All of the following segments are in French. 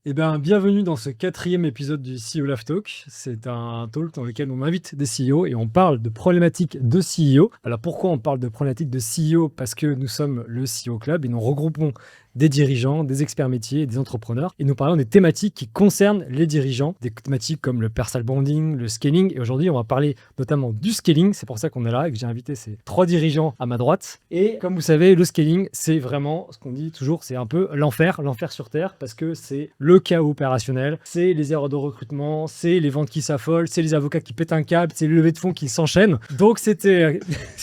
Eh bien, bienvenue dans ce 4e épisode du CEO Love Talk. C'est un talk dans lequel on invite des CEO et on parle de problématiques de CEO. Alors pourquoi on parle de problématiques de CEO? Parce que nous sommes le CEO Club et nous regroupons des dirigeants, des experts métiers, des entrepreneurs. Et nous parlons des thématiques qui concernent les dirigeants, des thématiques comme le personal branding, le scaling. Et aujourd'hui, on va parler notamment du scaling. C'est pour ça qu'on est là et que j'ai invité ces 3 dirigeants à ma droite. Et comme vous savez, le scaling, c'est vraiment ce qu'on dit toujours, c'est un peu l'enfer sur Terre, parce que c'est le chaos opérationnel, c'est les erreurs de recrutement, c'est les ventes qui s'affolent, c'est les avocats qui pètent un câble, c'est les levées de fonds qui s'enchaînent. Donc c'était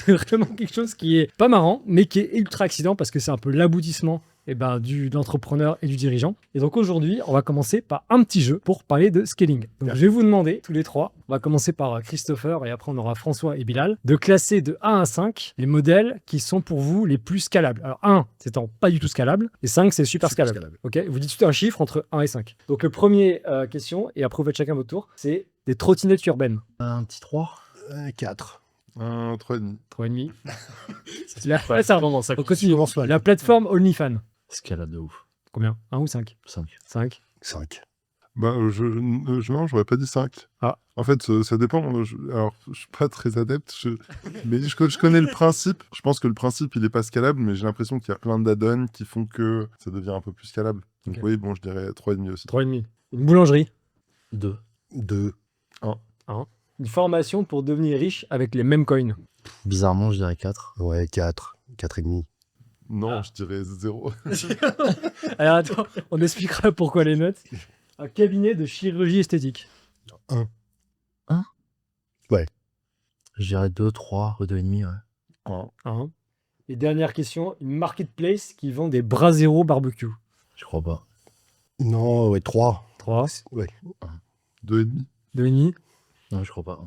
vraiment quelque chose qui est pas marrant, mais qui est ultra accident parce que c'est un peu l'aboutissement de l'entrepreneur et du dirigeant. Et donc aujourd'hui, on va commencer par un petit jeu pour parler de scaling. Donc je vais vous demander, tous les trois, on va commencer par Christopher et après on aura François et Bilal, de classer de 1 à 5 les modèles qui sont pour vous les plus scalables. Alors 1, c'est pas du tout scalable, et 5, c'est super scalable. Ok, vous dites tout un chiffre entre 1 et 5. Donc le premier question, et après vous faites chacun votre tour, c'est des trottinettes urbaines. Un petit 3. 4. Un 3,5. 3,5. Ouais, ça vraiment, ça on continue. commence mal. La plateforme OnlyFans. Escalade de ouf. Combien? 1 ou 5? 5. 5. 5. Bah, non, j'aurais pas dit 5. Ah. En fait, ça dépend. Alors, je suis pas très adepte, mais je connais le principe. Je pense que le principe, il est pas scalable, mais j'ai l'impression qu'il y a plein d'add-ons qui font que ça devient un peu plus scalable. Donc Ok. oui, bon, je dirais 3,5 aussi. 3,5. Une boulangerie. 2. 2. Une formation pour devenir riche avec les mêmes coins. Bizarrement, je dirais 4. Ouais, 4. 4,5. Non, je dirais 0. Alors attends, on expliquera pourquoi les notes. Un cabinet de chirurgie esthétique. Je dirais 2, 3, 2,5, ouais. Un. Et dernière question, une marketplace qui vend des Brasero barbecue. Je crois pas. Non, ouais, 3. 3. Ouais. 2,5. 2,5. Non, je crois pas.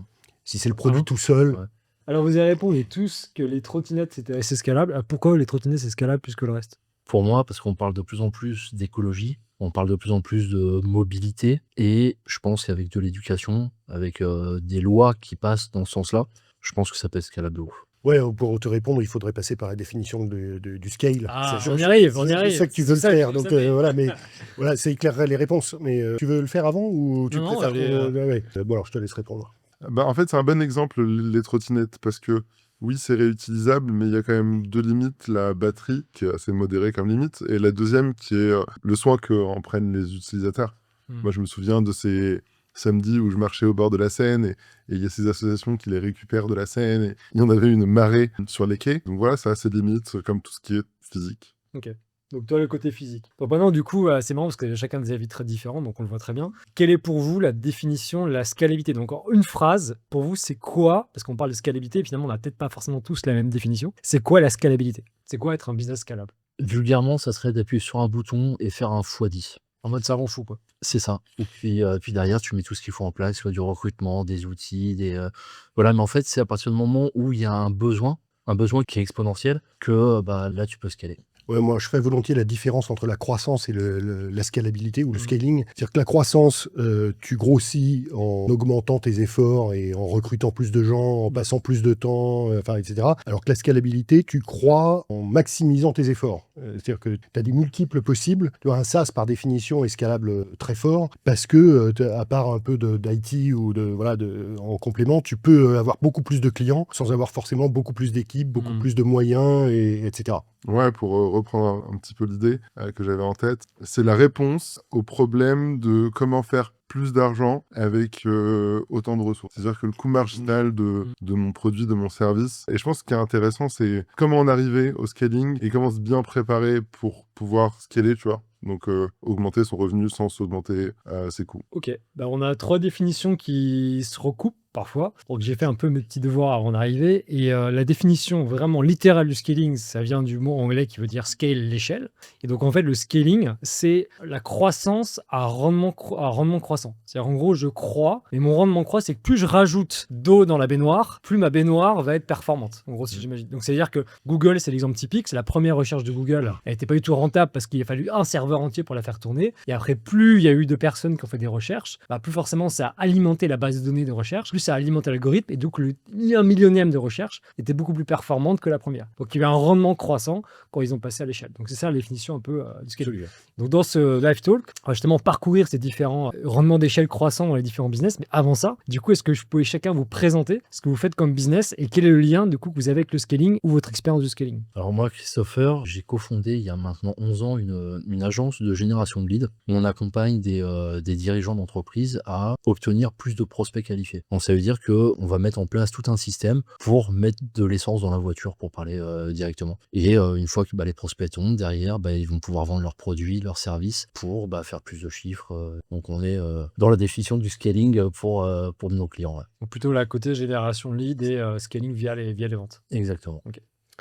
Si c'est le produit Ah. tout seul, Ouais. Alors vous avez répondu tous que les trottinettes c'était assez scalable. Alors, pourquoi les trottinettes c'est scalable plus que le reste? Pour moi, parce qu'on parle de plus en plus d'écologie, on parle de plus en plus de mobilité, et je pense qu'avec de l'éducation, avec des lois qui passent dans ce sens-là, je pense que ça peut être scalable de ouf. ouais, pour te répondre, il faudrait passer par la définition du scale. Ah, C'est- on y arrive, on y c'est arrive. ça que tu veux C'est le ça faire. que vous Donc savez. voilà, mais voilà, ça éclairerait les réponses. Mais tu veux le faire avant ou tu Non, préfères allez, ouais. Bon, alors je te laisse répondre. Bah, en fait, c'est un bon exemple, les trottinettes, parce que oui, c'est réutilisable, mais il y a quand même 2 limites. La batterie, qui est assez modérée comme limite, et la deuxième, qui est le soin qu'en prennent les utilisateurs. Moi, je me souviens de ces samedis où je marchais au bord de la Seine, et il y a ces associations qui les récupèrent de la Seine, et il y en avait une marée sur les quais. Donc voilà, ça a ses limites, comme tout ce qui est physique. Ok. Donc toi le côté physique. Donc maintenant du coup c'est marrant parce que chacun des avis très différents donc on le voit très bien. Quelle est pour vous la définition de la scalabilité? Donc en une phrase, pour vous c'est quoi? Parce qu'on parle de scalabilité et finalement on n'a peut-être pas forcément tous la même définition. C'est quoi la scalabilité? C'est quoi être un business scalable? Vulgairement, ça serait d'appuyer sur un bouton et faire un x10. En mode savant fou quoi. C'est ça. Et puis derrière, tu mets tout ce qu'il faut en place, soit du recrutement, des outils, voilà. Mais en fait, c'est à partir du moment où il y a un besoin qui est exponentiel, que là, tu peux scaler. Ouais, moi, je ferais volontiers la différence entre la croissance et la scalabilité ou le Mhm. scaling. C'est-à-dire que la croissance, tu grossis en augmentant tes efforts et en recrutant plus de gens, en passant plus de temps, etc. Alors que la scalabilité, tu crois en maximisant tes efforts. C'est-à-dire que tu as des multiples possibles. Tu vois, un SaaS, par définition, est scalable très fort parce que, à part un peu d'IT ou en complément, tu peux avoir beaucoup plus de clients sans avoir forcément beaucoup plus d'équipes, beaucoup Mhm. plus de moyens, etc. Ouais, pour reprendre un petit peu l'idée que j'avais en tête, c'est la réponse au problème de comment faire plus d'argent avec autant de ressources. C'est-à-dire que le coût marginal de mon produit, de mon service, et je pense que ce qui est intéressant, c'est comment en arriver au scaling et comment se bien préparer pour pouvoir scaler, tu vois. Donc augmenter son revenu sans augmenter ses coûts. Ok, on a 3 définitions qui se recoupent parfois. Donc j'ai fait un peu mes petits devoirs avant d'arriver. Et la définition vraiment littérale du scaling, ça vient du mot anglais qui veut dire scale, l'échelle. Et donc en fait, le scaling, c'est la croissance à rendement croissant. C'est-à-dire en gros, je crois, et mon rendement croît, c'est que plus je rajoute d'eau dans la baignoire, plus ma baignoire va être performante. En gros, si j'imagine. Donc c'est-à-dire que Google, c'est l'exemple typique. C'est la première recherche de Google. Elle n'était pas du tout rentable parce qu'il a fallu un serveur entier pour la faire tourner. Et après, plus il y a eu de personnes qui ont fait des recherches, plus forcément ça a alimenté la base de données de recherche, plus plus à alimenter l'algorithme et donc le 1 millionième de recherche était beaucoup plus performante que la première. Donc il y avait un rendement croissant quand ils ont passé à l'échelle. Donc c'est ça la définition un peu du scaling. Absolument. Donc dans ce live talk, on va justement parcourir ces différents rendements d'échelle croissants dans les différents business. Mais avant ça, du coup, est-ce que je pouvais chacun vous présenter ce que vous faites comme business et quel est le lien du coup que vous avez avec le scaling ou votre expérience du scaling? Alors moi, Christopher, j'ai cofondé il y a maintenant 11 ans une agence de génération de leads où on accompagne des dirigeants d'entreprise à obtenir plus de prospects qualifiés. Donc ça veut dire qu'on va mettre en place tout un système pour mettre de l'essence dans la voiture, pour parler directement. Et une fois que les prospects tombent, derrière, ils vont pouvoir vendre leurs produits, leurs services pour faire plus de chiffres. Donc on est dans la définition du scaling pour nos clients. Ouais. Donc plutôt la côté génération lead et scaling via les ventes. Exactement.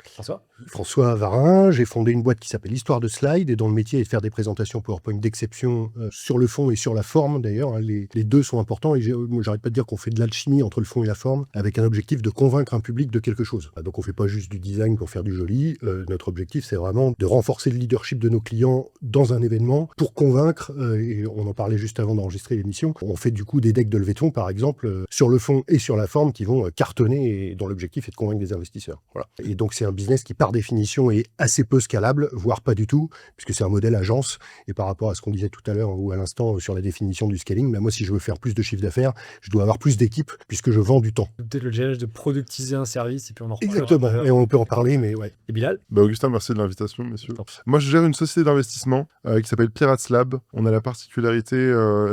François? François Varin, j'ai fondé une boîte qui s'appelle Histoire de Slide et dont le métier est de faire des présentations PowerPoint d'exception sur le fond et sur la forme d'ailleurs. Les deux sont importants et moi j'arrête pas de dire qu'on fait de l'alchimie entre le fond et la forme avec un objectif de convaincre un public de quelque chose. Donc on fait pas juste du design pour faire du joli. Notre objectif c'est vraiment de renforcer le leadership de nos clients dans un événement pour convaincre, et on en parlait juste avant d'enregistrer l'émission, on fait du coup des decks de levée de fonds par exemple sur le fond et sur la forme qui vont cartonner et dont l'objectif est de convaincre des investisseurs. Voilà. Et donc c'est un business qui par définition est assez peu scalable, voire pas du tout, puisque c'est un modèle agence. Et par rapport à ce qu'on disait tout à l'heure ou à l'instant sur la définition du scaling, moi si je veux faire plus de chiffre d'affaires, je dois avoir plus d'équipes puisque je vends du temps. Peut-être le challenge de productiser un service et puis on en reparlera. Exactement, et on peut en parler, mais ouais. Et Bilal? Augustin, merci de l'invitation, messieurs. Moi, je gère une société d'investissement qui s'appelle Pirates Lab. On a la particularité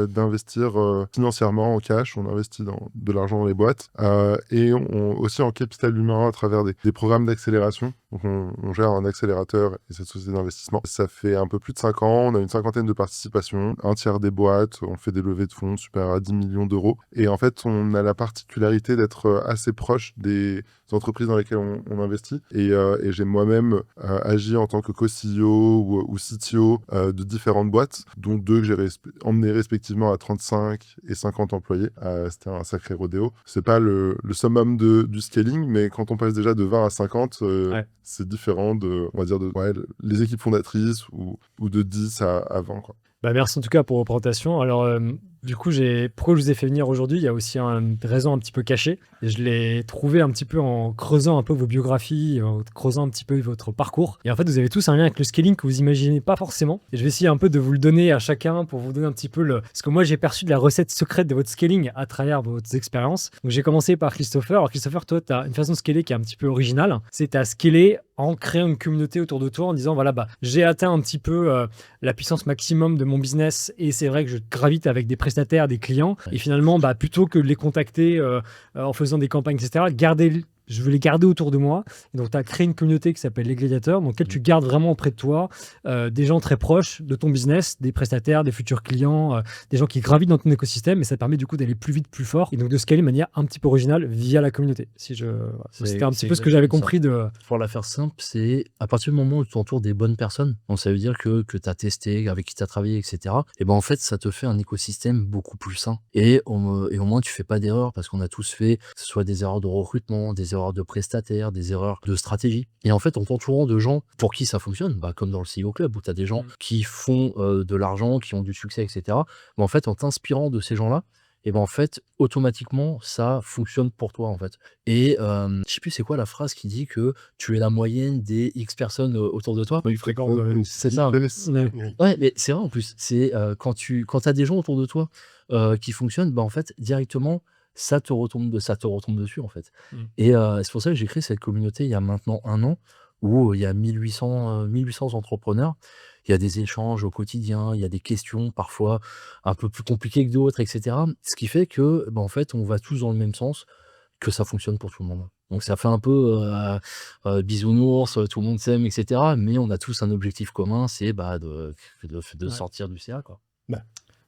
d'investir financièrement en cash. On investit de l'argent dans les boîtes et aussi en capital humain à travers des programmes d'accélération. Donc on gère un accélérateur et cette société d'investissement. Ça fait un peu plus de 5 ans, on a une cinquantaine de participations, un tiers des boîtes, on fait des levées de fonds supérieures à 10 millions d'euros. Et en fait, on a la particularité d'être assez proche des entreprises dans lesquelles on investit. Et j'ai moi-même agi en tant que co-CEO ou CTO de différentes boîtes, dont 2 que j'ai emmenées respectivement à 35 et 50 employés. C'était un sacré rodéo. C'est pas le summum du scaling, mais quand on passe déjà de 20 à 50, c'est différent on va dire, les équipes fondatrices ou de 10 à 20, quoi. Merci en tout cas pour vos présentations. Alors, du coup, pourquoi je vous ai fait venir aujourd'hui? Il y a aussi une raison un petit peu cachée. Et je l'ai trouvé un petit peu en creusant un peu vos biographies, en creusant un petit peu votre parcours. Et en fait, vous avez tous un lien avec le scaling que vous imaginez pas forcément. Et je vais essayer un peu de vous le donner à chacun pour vous donner un petit peu ce que moi j'ai perçu de la recette secrète de votre scaling à travers vos expériences. Donc, j'ai commencé par Christopher. Alors, Christopher, toi, tu as une façon de scaler qui est un petit peu originale. C'est à scaler en créant une communauté autour de toi en disant voilà, j'ai atteint un petit peu la puissance maximum de mon business et c'est vrai que je gravite avec des prestataires, des clients et finalement plutôt que de les contacter en faisant des campagnes, etc., je veux les garder autour de moi. Et donc, tu as créé une communauté qui s'appelle les Gladiateurs, dans laquelle tu gardes vraiment auprès de toi des gens très proches de ton business, des prestataires, des futurs clients, des gens qui gravitent dans ton écosystème. Et ça te permet du coup d'aller plus vite, plus fort. Et donc, de scaler de manière un petit peu originale via la communauté. C'était un petit peu ce que j'avais compris de... Pour la faire simple, c'est à partir du moment où tu t'entoures des bonnes personnes, donc ça veut dire que tu as testé, avec qui tu as travaillé, etc. Et en fait, ça te fait un écosystème beaucoup plus sain. Et au moins, tu fais pas d'erreurs parce qu'on a tous fait, que ce soit des erreurs de recrutement, des erreurs de prestataires, des erreurs de stratégie. Et en fait, en t'entourant de gens pour qui ça fonctionne, comme dans le CEO Club, où tu as des gens qui font de l'argent, qui ont du succès, etc. En fait, en t'inspirant de ces gens-là, et en fait, automatiquement, ça fonctionne pour toi, en fait. Et je sais plus c'est quoi la phrase qui dit que tu es la moyenne des X personnes autour de toi. C'est ça. Ouais, mais c'est vrai en plus. C'est quand tu as des gens autour de toi qui fonctionnent, en fait, directement, ça te retombe dessus, en fait. Et c'est pour ça que j'ai créé cette communauté il y a maintenant 1 an, où il y a 1800 entrepreneurs. Il y a des échanges au quotidien, il y a des questions parfois un peu plus compliquées que d'autres, etc. Ce qui fait que, en fait, on va tous dans le même sens, que ça fonctionne pour tout le monde. Donc ça fait un peu bisounours, tout le monde s'aime, etc. Mais on a tous un objectif commun, c'est de sortir du CA, quoi.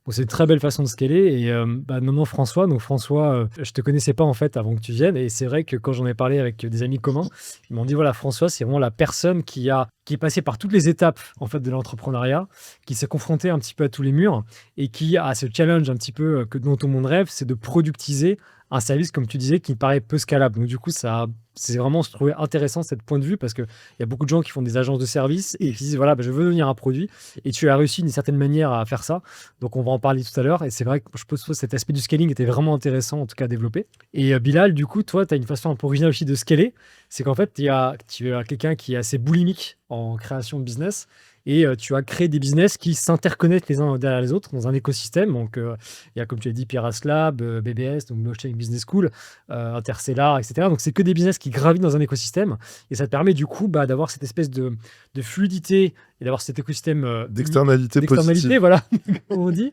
Donc, c'est une très belle façon de scaler. Et maintenant, François, je te connaissais pas en fait avant que tu viennes. Et c'est vrai que quand j'en ai parlé avec des amis communs, ils m'ont dit voilà, François, c'est vraiment la personne qui est passée par toutes les étapes en fait de l'entrepreneuriat, qui s'est confrontée un petit peu à tous les murs et qui a ce challenge un petit peu dont tout le monde rêve, c'est de productiser un service, comme tu disais, qui me paraît peu scalable. Donc, du coup, c'est vraiment, je trouvais intéressant cet point de vue parce qu'il y a beaucoup de gens qui font des agences de services et qui disent, voilà, je veux devenir un produit. Et tu as réussi d'une certaine manière à faire ça. Donc, on va en parler tout à l'heure. Et c'est vrai que je pense que cet aspect du scaling était vraiment intéressant, en tout cas, à développer. Et Bilal, du coup, toi, tu as une façon un peu originale aussi de scaler. C'est qu'en fait, tu as quelqu'un qui est assez boulimique en création de business. Et tu as créé des business qui s'interconnectent les uns derrière les autres dans un écosystème. Donc, il y a, comme tu as dit, Piras Lab, BBS, donc Blockchain Business School, Interstellar, etc. Donc, c'est que des business qui gravitent dans un écosystème. Et ça te permet, du coup, d'avoir cette espèce de fluidité et d'avoir cet écosystème D'externalité positive. voilà, comme on dit,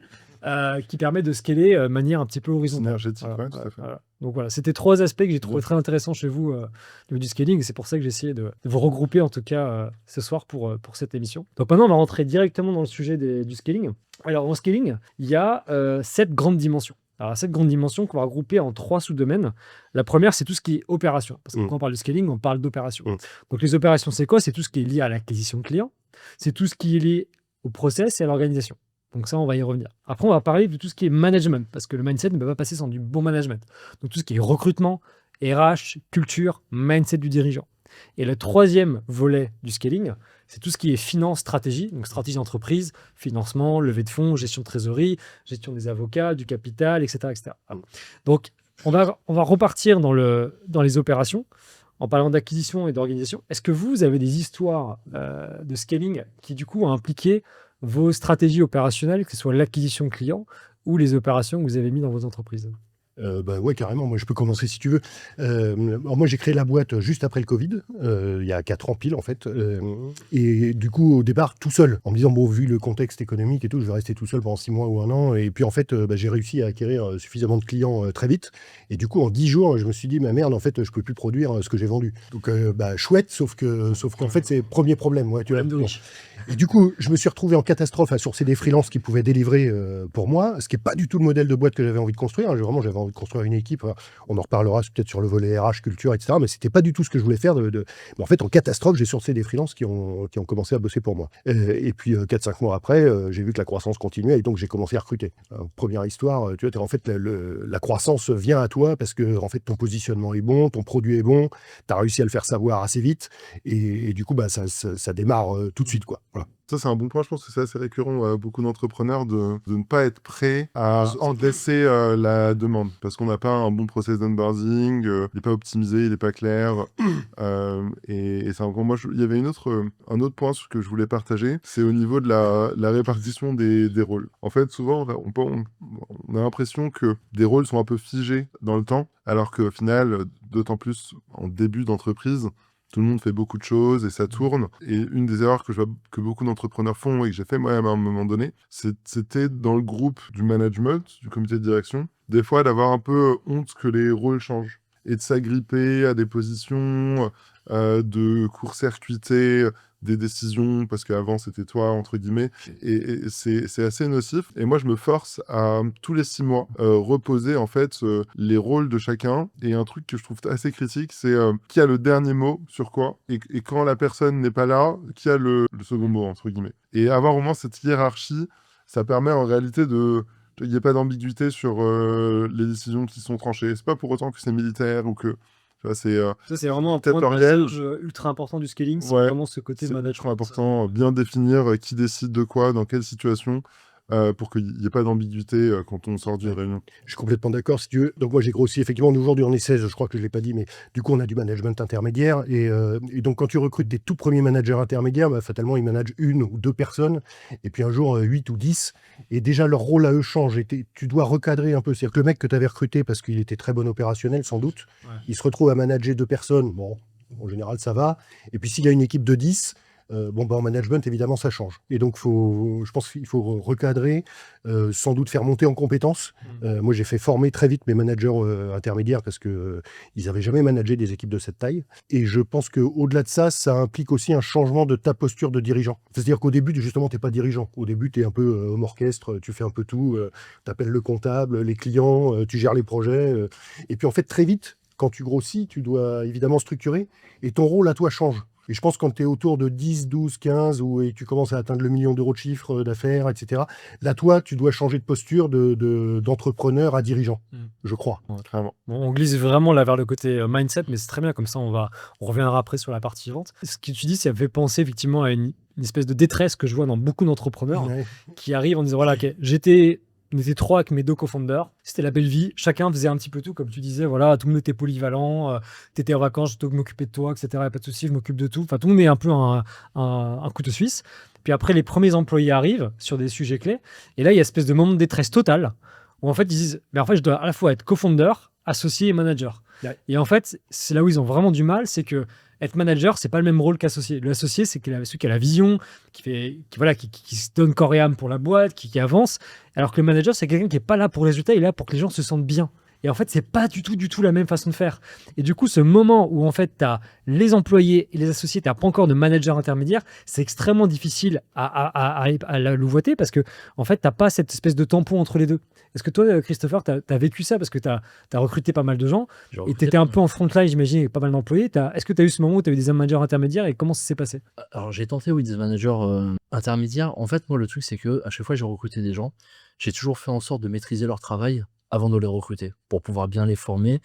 qui permet de scaler de manière un petit peu horizontale. Synergétique, Voilà, ouais, tout à fait. voilà. Donc voilà, c'était 3 aspects que j'ai trouvé très intéressants chez vous au niveau du scaling. Et c'est pour ça que j'ai essayé de vous regrouper, en tout cas, ce soir pour cette émission. Donc maintenant, on va rentrer directement dans le sujet du scaling. Alors, en scaling, il y a 7 grandes dimensions. Alors, 7 grandes dimensions qu'on va regrouper en 3 sous-domaines. La première, c'est tout ce qui est opération. Parce que quand on parle de scaling, on parle d'opération. Donc, les opérations, c'est quoi? C'est tout ce qui est lié à l'acquisition de clients. C'est tout ce qui est lié au process et à l'organisation. Donc ça, on va y revenir. Après, on va parler de tout ce qui est management, parce que le mindset ne peut pas passer sans du bon management. Donc tout ce qui est recrutement, RH, culture, mindset du dirigeant. Et le troisième volet du scaling, c'est tout ce qui est finance, stratégie, donc stratégie d'entreprise, financement, levée de fonds, gestion de trésorerie, gestion des avocats, du capital, etc. etc. Donc, on va repartir dans les opérations en parlant d'acquisition et d'organisation. Est-ce que vous avez des histoires de scaling qui, du coup, ont impliqué vos stratégies opérationnelles, que ce soit l'acquisition client ou les opérations que vous avez mis dans vos entreprises? Ouais, carrément. Moi, je peux commencer si tu veux. Alors moi, j'ai créé la boîte juste après le Covid, il y a 4 ans pile, en fait. Et du coup, au départ, tout seul, en me disant, bon, vu le contexte économique et tout, je vais rester tout seul pendant 6 mois ou 1 an. Et puis, en fait, j'ai réussi à acquérir suffisamment de clients très vite. Et du coup, en 10 jours, je me suis dit, ma merde, en fait, je peux plus produire ce que j'ai vendu. Donc, chouette, sauf qu'en fait, c'est le premier problème. Ouais, tu vois. Bon. Et du coup, je me suis retrouvé en catastrophe à sourcer des freelances qui pouvaient délivrer pour moi, ce qui n'est pas du tout le modèle de boîte que j'avais envie de construire. J'avais envie de construire une équipe. On en reparlera peut-être sur le volet RH, culture, etc. Mais c'était pas du tout ce que je voulais faire. Mais en fait, en catastrophe, j'ai sourcé des freelances qui ont commencé à bosser pour moi. Et puis, 4-5 mois après, j'ai vu que la croissance continuait et donc j'ai commencé à recruter. Première histoire, tu vois, en fait, la croissance vient à toi parce que en fait, ton positionnement est bon, ton produit est bon, tu as réussi à le faire savoir assez vite et du coup, ça démarre tout de suite, quoi. Voilà. Ça, c'est un bon point. Je pense que c'est assez récurrent à beaucoup d'entrepreneurs de ne pas être prêt à encaisser la demande parce qu'on n'a pas un bon process d'onboarding, il n'est pas optimisé, il n'est pas clair. Et ça, moi, il y avait un autre point que je voulais partager, c'est au niveau de la répartition des rôles. En fait, souvent, on a l'impression que des rôles sont un peu figés dans le temps, alors qu'au final, d'autant plus en début d'entreprise, tout le monde fait beaucoup de choses et ça tourne. Et une des erreurs que je vois que beaucoup d'entrepreneurs font et que j'ai fait moi-même à un moment donné, c'était dans le groupe du management, du comité de direction, des fois d'avoir un peu honte que les rôles changent et de s'agripper à des positions, de court-circuiter des décisions parce qu'avant c'était toi entre guillemets et c'est assez nocif et moi je me force à tous les 6 mois reposer en fait les rôles de chacun et un truc que je trouve assez critique c'est qui a le dernier mot sur quoi et quand la personne n'est pas là qui a le second mot entre guillemets et avoir au moins cette hiérarchie ça permet en réalité il n'y a pas d'ambiguïté sur les décisions qui sont tranchées c'est pas pour autant que c'est militaire ou que ça, c'est vraiment un point de passage ultra important du scaling, c'est vraiment ce côté management. C'est important, bien définir qui décide de quoi, dans quelle situation, pour qu'il n'y ait pas d'ambiguïté quand on sort d'une réunion. Je suis complètement d'accord, si tu veux. Donc moi, j'ai grossi, effectivement, nous, aujourd'hui, on est 16, je crois que je ne l'ai pas dit, mais du coup, on a du management intermédiaire. Et donc, quand tu recrutes des tout premiers managers intermédiaires, fatalement, ils managent 1 ou 2 personnes, et puis un jour, 8 ou 10. Et déjà, leur rôle à eux change. Et tu dois recadrer un peu. C'est-à-dire que le mec que tu avais recruté, parce qu'il était très bon opérationnel, sans doute, il se retrouve à manager 2 personnes. Bon, en général, ça va. Et puis, s'il y a une équipe de 10... en management, évidemment, ça change. Et donc, je pense qu'il faut recadrer, sans doute faire monter en compétences. Moi, j'ai fait former très vite mes managers intermédiaires parce qu'ils n'avaient jamais managé des équipes de cette taille. Et je pense qu'au-delà de ça, ça implique aussi un changement de ta posture de dirigeant. C'est-à-dire qu'au début, justement, tu n'es pas dirigeant. Au début, tu es un peu homme orchestre, tu fais un peu tout, tu appelles le comptable, les clients, tu gères les projets. Et puis, en fait, très vite, quand tu grossis, tu dois évidemment structurer et ton rôle à toi change. Et je pense que quand tu es autour de 10, 12, 15, et tu commences à atteindre le million d'euros de chiffre d'affaires, etc., là, toi, tu dois changer de posture d'entrepreneur à dirigeant, je crois. Clairement. Bon, on glisse vraiment là vers le côté mindset, mais c'est très bien, comme ça on reviendra après sur la partie vente. Ce que tu dis, ça me fait penser effectivement à une espèce de détresse que je vois dans beaucoup d'entrepreneurs Ouais. qui arrivent en disant voilà, ok, on était 3 avec mes 2 co-founders, c'était la belle vie, chacun faisait un petit peu tout, comme tu disais, voilà, tout le monde était polyvalent, t'étais en vacances, je m'occupais de toi, etc. Y a pas de souci, je m'occupe de tout. Enfin, tout le monde est un peu un couteau suisse. Puis après, les premiers employés arrivent sur des sujets clés, et là, il y a une espèce de moment de détresse totale, où en fait, ils disent, mais en fait, je dois à la fois être co-founder, associé et manager. Ouais. Et en fait, c'est là où ils ont vraiment du mal, c'est que être manager, c'est pas le même rôle qu'associé. L'associé, c'est celui qui a la vision, qui se donne corps et âme pour la boîte, qui avance. Alors que le manager, c'est quelqu'un qui est pas là pour les résultats, il est là pour que les gens se sentent bien. Et en fait, c'est pas du tout la même façon de faire. Et du coup, ce moment où en fait, tu as les employés et les associés, tu n'as pas encore de manager intermédiaire, c'est extrêmement difficile à la louvoiter parce que en fait, tu n'as pas cette espèce de tampon entre les deux. Est-ce que toi, Christopher, tu as vécu ça parce que tu as recruté pas mal de gens J'ai et recruté tu étais pas un mal. peu en front line, j'imagine, avec pas mal d'employés. Est-ce que tu as eu ce moment où tu as eu des managers intermédiaires et comment ça s'est passé? Alors j'ai tenté, oui, des managers intermédiaires. En fait, moi, le truc, c'est que à chaque fois que j'ai recruté des gens, j'ai toujours fait en sorte de maîtriser leur travail avant de les recruter, pour pouvoir bien les former.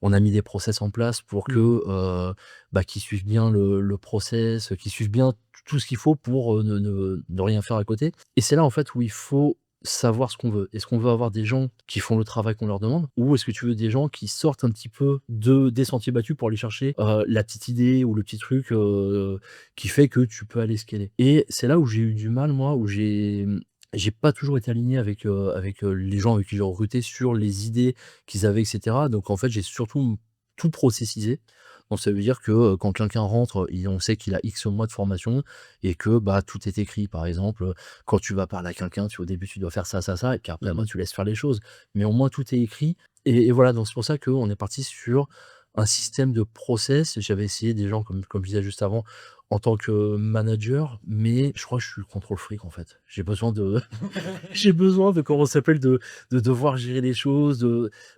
On a mis des process en place pour que qu'ils suivent bien le process, qu'ils suivent bien tout ce qu'il faut pour ne rien faire à côté. Et c'est là, en fait, où il faut savoir ce qu'on veut. Est-ce qu'on veut avoir des gens qui font le travail qu'on leur demande, ou est-ce que tu veux des gens qui sortent un petit peu des sentiers battus pour aller chercher la petite idée ou le petit truc qui fait que tu peux aller scaler. Et c'est là où j'ai eu du mal, moi, où j'ai pas toujours été aligné avec les gens avec qui j'ai recruté sur les idées qu'ils avaient, et cetera. Donc en fait, j'ai surtout tout processisé. Donc ça veut dire que, quand quelqu'un rentre, on sait qu'il a X mois de formation et que, tout est écrit. Par exemple, quand tu vas parler à quelqu'un, au début, tu dois faire ça, ça, ça, et puis après, tu laisses faire les choses. Mais au moins tout est écrit et voilà, donc c'est pour ça qu'on est parti sur un système de process. J'avais essayé des gens comme je disais juste avant, en tant que manager, mais je crois que je suis le contrôle freak, en fait. J'ai besoin de j'ai besoin de comment ça s'appelle? De devoir gérer les choses,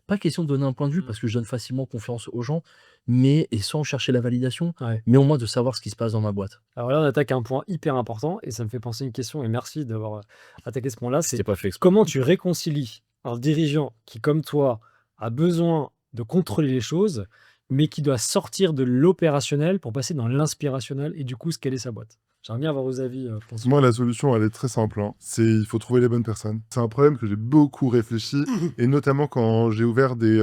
pas question de donner un point de vue parce que je donne facilement confiance aux gens, mais et sans chercher la validation, Ouais. mais au moins de savoir ce qui se passe dans ma boîte. Alors là, on attaque un point hyper important et ça me fait penser à une question et merci d'avoir attaqué ce point-là. C'est C'était pas fait exprès. comment tu réconcilies un dirigeant qui, comme toi, a besoin de contrôler les choses, mais qui doit sortir de l'opérationnel pour passer dans l'inspirationnel et du coup scaler sa boîte. J'aimerais bien avoir vos avis, François. Moi, la solution, elle est très simple, hein. Il faut trouver les bonnes personnes. C'est un problème que j'ai beaucoup réfléchi, et notamment quand j'ai ouvert des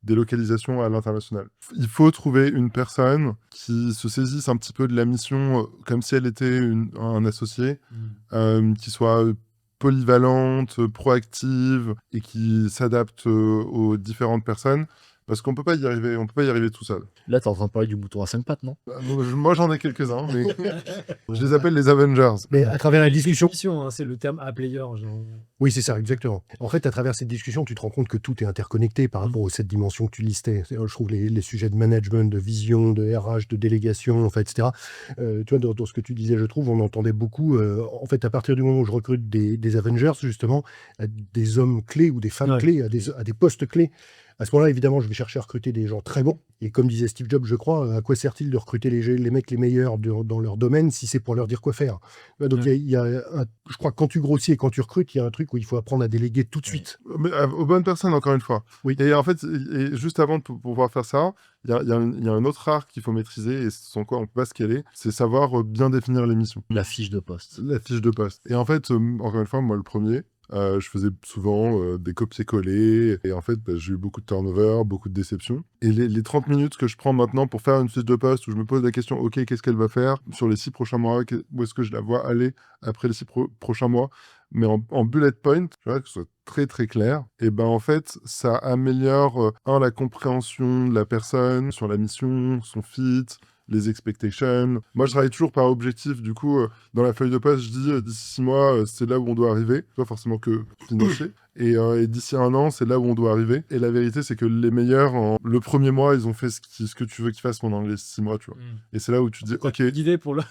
localisations à l'international. Il faut trouver une personne qui se saisisse un petit peu de la mission comme si elle était un associé, qui soit polyvalente, proactive et qui s'adapte aux différentes personnes. Parce qu'on peut pas y arriver, on peut pas y arriver tout seul. Là, tu es en train de parler du mouton à 5 pattes, non? Moi, j'en ai quelques-uns, mais je les appelle les Avengers. Mais à travers la discussion, Mission, hein, c'est le terme A-player. Genre. oui, c'est ça, exactement. En fait, à travers cette discussion, tu te rends compte que tout est interconnecté par rapport aux 7 dimensions que tu listais. Je trouve les sujets de management, de vision, de RH, de délégation, enfin, etc. Tu vois, dans ce que tu disais, je trouve, on entendait beaucoup. En fait, à partir du moment où je recrute des Avengers, justement, des hommes clés ou des femmes Ouais. clés, à des postes clés, à ce moment-là, évidemment, je vais chercher à recruter des gens très bons. Et comme disait Steve Jobs, je crois, à quoi sert-il de recruter les mecs les meilleurs dans leur domaine si c'est pour leur dire quoi faire? Donc, Ouais. je crois que quand tu grossis et quand tu recrutes, il y a un truc où il faut apprendre à déléguer tout de suite. Mais, aux bonnes personnes, encore une fois. Oui. Et en fait, juste avant de pouvoir faire ça, il y a un autre art qu'il faut maîtriser, et sans quoi on peut pas scaler, c'est savoir bien définir les missions. La fiche de poste. La fiche de poste. Et en fait, encore une fois, moi, le premier, je faisais souvent des copier-coller, et en fait, j'ai eu beaucoup de turnover, beaucoup de déceptions. Et les 30 minutes que je prends maintenant pour faire une fiche de poste où je me pose la question, OK, qu'est-ce qu'elle va faire sur les 6 prochains mois, où est-ce que je la vois aller après les 6 prochains mois, mais en bullet point, tu vois, que ce soit très très clair, et ben en fait, ça améliore, la compréhension de la personne sur la mission, son fit, les expectations. Moi, je travaille toujours par objectif. Du coup, dans la feuille de poste, je dis d'ici 6 mois, c'est là où on doit arriver. Pas forcément que financier. Et d'ici 1 an, c'est là où on doit arriver. Et la vérité, c'est que les meilleurs, le premier mois, ils ont fait ce que tu veux qu'ils fassent pendant les 6 mois, tu vois. Et c'est là où tu te dis, T'as ok, plus d'idée pour le.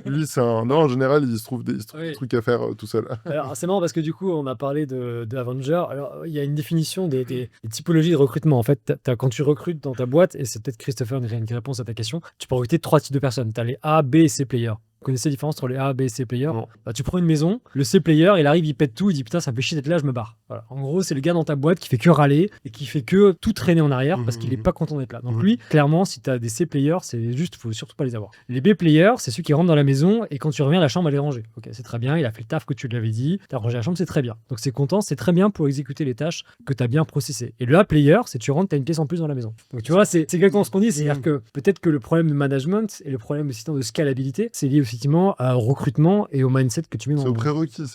lui, c'est un... Non, en général, il se trouve des Oui. trucs à faire tout seul. Alors, c'est marrant parce que du coup, on a parlé de Avenger. Alors, il y a une définition des typologies de recrutement. En fait, quand tu recrutes dans ta boîte, et c'est peut-être Christopher qui répond à ta question, tu peux recruter 3 types de personnes. Tu as les A, B et C players. Vous connaissez la différence entre les A, B et C players? Non. Bah, tu prends une maison, le C player, il arrive, il pète tout, il dit putain, ça me fait chier d'être là, je me barre. Voilà. En gros, c'est le gars dans ta boîte qui fait que râler et qui fait que tout traîner en arrière parce qu'il est pas content d'être là. Donc lui, clairement, si tu as des C players, c'est juste, faut surtout pas les avoir. Les B players, c'est ceux qui rentrent dans la maison et quand tu reviens, la chambre elle est rangée. Ok, c'est très bien, il a fait le taf que tu lui avais dit, tu as rangé la chambre, c'est très bien. Donc c'est content, c'est très bien pour exécuter les tâches que tu as bien processées. Et le A player, c'est tu rentres, tu as une pièce en plus dans la maison. Donc tu vois, c'est exactement ce qu'on dit, c'est-à-dire que peut-être que le problème de management et le problème aussi de scalabilité, c'est lié effectivement au recrutement et au mindset que tu mets dans C'est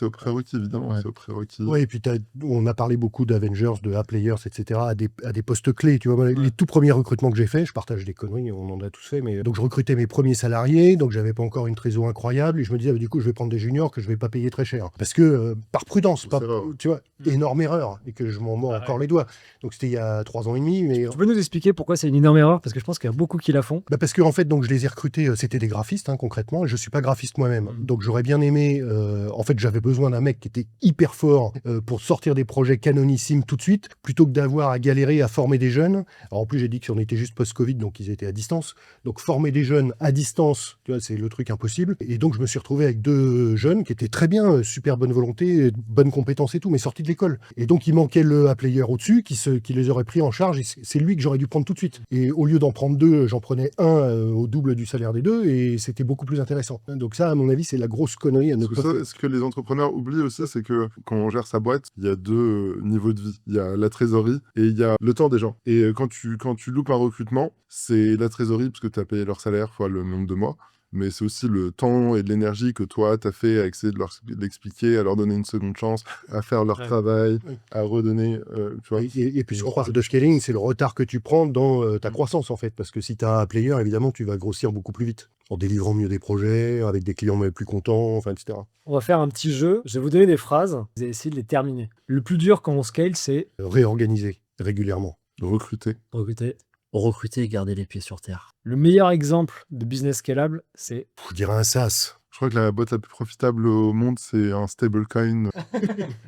au prérequis, évidemment. Ouais. C'est au prérequis. Ouais, et puis on a parlé beaucoup d'Avengers, de A-Players, etc., à des postes clés. Tu vois, les tout premiers recrutements que j'ai faits, je partage des conneries, on en a tous fait, mais donc je recrutais mes premiers salariés, donc j'avais pas encore une trésor incroyable, et je me disais, du coup, je vais prendre des juniors que je vais pas payer très cher. Parce que, par prudence, pas, erreur. tu vois, énorme erreur, et que je m'en mords encore les doigts. Donc c'était il y a 3 ans et demi, mais... Tu peux nous expliquer pourquoi c'est une énorme erreur? Parce que je pense qu'il y a beaucoup qui la font. Bah parce que en fait, donc je les ai recrutés, c'était des graphistes concrètement, et je suis pas graphiste moi-même. Donc j'aurais bien aimé, en fait, j'avais besoin d'un mec qui était hyper fort pour sortir des projets canonissimes tout de suite, plutôt que d'avoir à galérer à former des jeunes. Alors en plus, j'ai dit qu'on était juste post-Covid, donc ils étaient à distance. Donc former des jeunes à distance, tu vois, c'est le truc impossible. Et donc je me suis retrouvé avec 2 jeunes qui étaient très bien, super bonne volonté, bonnes compétences et tout, mais sortis de l'école. Et donc il manquait le A-player au-dessus qui les aurait pris en charge. Et c'est lui que j'aurais dû prendre tout de suite. Et au lieu d'en prendre 2, j'en prenais un au double du salaire des 2, et c'était beaucoup plus intéressant. Donc ça, à mon avis, c'est la grosse connerie à ne Parce pas que faire. ce que les entrepreneurs oublient aussi, c'est que quand on gère sa boîte, il y a 2 niveaux de vie. Il y a la trésorerie et il y a le temps des gens. Et quand tu loupes un recrutement, c'est la trésorerie parce que tu as payé leur salaire fois le nombre de mois. Mais c'est aussi le temps et de l'énergie que toi, tu as fait à essayer de l'expliquer, à leur donner une seconde chance, à faire leur travail, à redonner, tu vois. Et puis, ce qu'on parle de scaling, c'est le retard que tu prends dans ta croissance, en fait. Parce que si tu as un player, évidemment, tu vas grossir beaucoup plus vite. En délivrant mieux des projets, avec des clients plus contents, enfin, etc. On va faire un petit jeu. Je vais vous donner des phrases. Vous allez essayer de les terminer. Le plus dur quand on scale, c'est Réorganiser régulièrement. Recruter. recruter. Recruter et garder les pieds sur terre. Le meilleur exemple de business scalable, c'est Je dirais un SaaS. Je crois que la boîte la plus profitable au monde, c'est un stablecoin,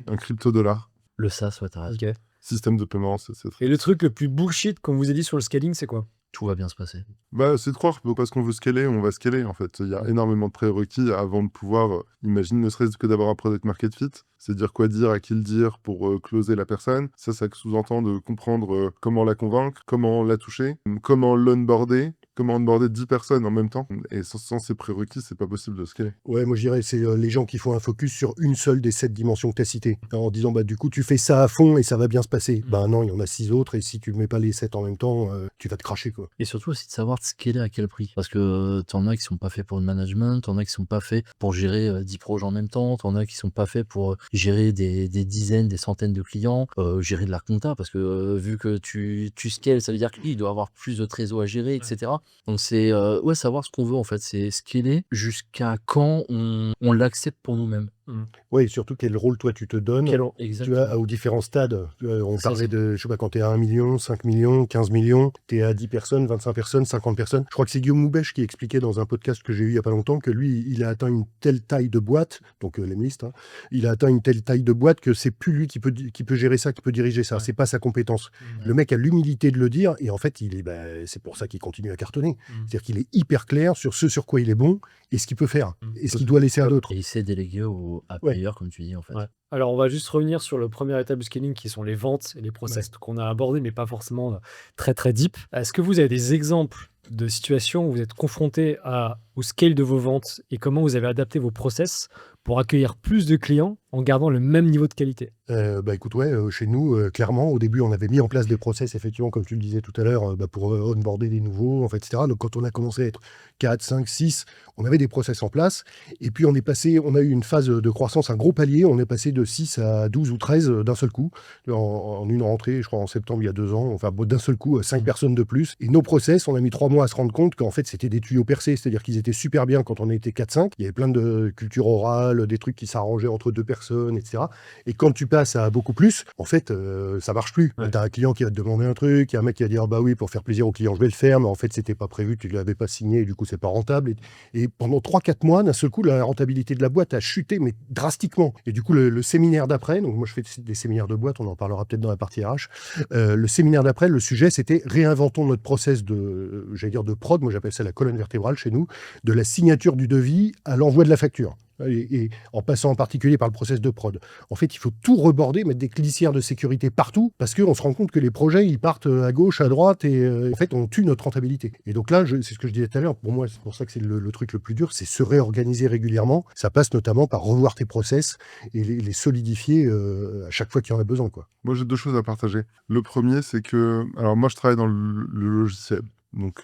un crypto-dollar. Le SaaS, ouais, t'as raison. OK. Système de paiement, c'est très... Et le truc le plus bullshit, comme vous avez dit sur le scaling, c'est quoi? Tout va bien se passer. Bah, c'est de croire que parce qu'on veut scaler, on va scaler, en fait. Il y a énormément de prérequis avant de pouvoir, imagine, ne serait-ce que d'avoir un product market fit. C'est dire quoi dire, à qui le dire pour closer la personne. Ça sous-entend de comprendre comment la convaincre, comment la toucher, comment l'onboarder, comment onboarder 10 personnes en même temps. Et sans ces prérequis, c'est pas possible de scaler. Ouais, moi je dirais c'est les gens qui font un focus sur une seule des 7 dimensions que tu as citées. En disant, bah du coup, tu fais ça à fond et ça va bien se passer. Bah non, il y en a 6 autres, et si tu mets pas les 7 en même temps, tu vas te cracher, quoi. Et surtout aussi de savoir de scaler à quel prix. Parce que t'en as qui sont pas faits pour le management, t'en as qui sont pas faits pour gérer 10 projets en même temps, t'en as qui sont pas faits pour gérer des dizaines, des centaines de clients, gérer de la compta, parce que vu que tu scales, ça veut dire qu'il doit avoir plus de trésor à gérer, etc. Donc c'est savoir ce qu'on veut en fait, c'est scaler jusqu'à quand on l'accepte pour nous-mêmes. Ouais, et surtout quel rôle toi tu te donnes. Tu as aux différents stades. On Ça, parlait de, je sais pas, quand tu es à 1 million, 5 millions, 15 millions, tu es à 10 personnes, 25 personnes, 50 personnes. Je crois que c'est Guillaume Moubèche qui expliquait dans un podcast que j'ai eu il y a pas longtemps que lui, il a atteint une telle taille de boîte, donc l'Emlist, il a atteint une telle taille de boîte que c'est plus lui qui peut gérer ça, qui peut diriger ça. C'est pas sa compétence. Le mec a l'humilité de le dire, et en fait, c'est pour ça qu'il continue à cartonner. C'est-à-dire qu'il est hyper clair sur ce sur quoi il est bon et ce qu'il peut faire et ce qu'il doit laisser à d'autres. Et il sait déléguer à plusieurs, comme tu dis en fait. Ouais. Alors, on va juste revenir sur le premier étape du scaling qui sont les ventes et les process qu'on a abordés, mais pas forcément très très deep. Est-ce que vous avez des exemples de situations où vous êtes confronté au scale de vos ventes et comment vous avez adapté vos process pour accueillir plus de clients en gardant le même niveau de qualité? Écoute, chez nous, clairement, au début, on avait mis en place des process, effectivement, comme tu le disais tout à l'heure, pour onboarder des nouveaux, en fait, etc. Donc, quand on a commencé à être 4, 5, 6, on avait des process en place. Et puis, on a eu une phase de croissance, un gros palier. On est passé de 6 à 12 ou 13 d'un seul coup, en une rentrée, je crois, en septembre, il y a 2 ans. Enfin, d'un seul coup, 5 personnes de plus. Et nos process, on a mis 3 mois à se rendre compte qu'en fait, c'était des tuyaux percés. C'est-à-dire qu'ils étaient super bien quand on était 4-5. Il y avait plein de culture orale, des trucs qui s'arrangeaient entre 2 personnes. personnes, etc. Et quand tu passes à beaucoup plus, en fait, ça marche plus. Ouais. Tu as un client qui va te demander un truc, il y a un mec qui va dire, bah oui, pour faire plaisir au client, je vais le faire, mais en fait, c'était pas prévu, tu ne l'avais pas signé, et du coup, c'est pas rentable. Et pendant 3-4 mois, d'un seul coup, la rentabilité de la boîte a chuté, mais drastiquement. Et du coup, le séminaire d'après, donc moi, je fais des séminaires de boîte, on en parlera peut-être dans la partie RH. Le séminaire d'après, le sujet, c'était réinventons notre process de prod, moi j'appelle ça la colonne vertébrale chez nous, de la signature du devis à l'envoi de la facture. Et en passant en particulier par le process de prod. En fait, il faut tout reborder, mettre des glissières de sécurité partout, parce qu'on se rend compte que les projets, ils partent à gauche, à droite, et en fait, on tue notre rentabilité. Et donc là, c'est ce que je disais tout à l'heure, pour moi, c'est pour ça que c'est le truc le plus dur, c'est se réorganiser régulièrement. Ça passe notamment par revoir tes process et les solidifier à chaque fois qu'il y en a besoin, quoi. Moi, j'ai 2 choses à partager. Le premier, c'est que alors moi, je travaille dans le logiciel, donc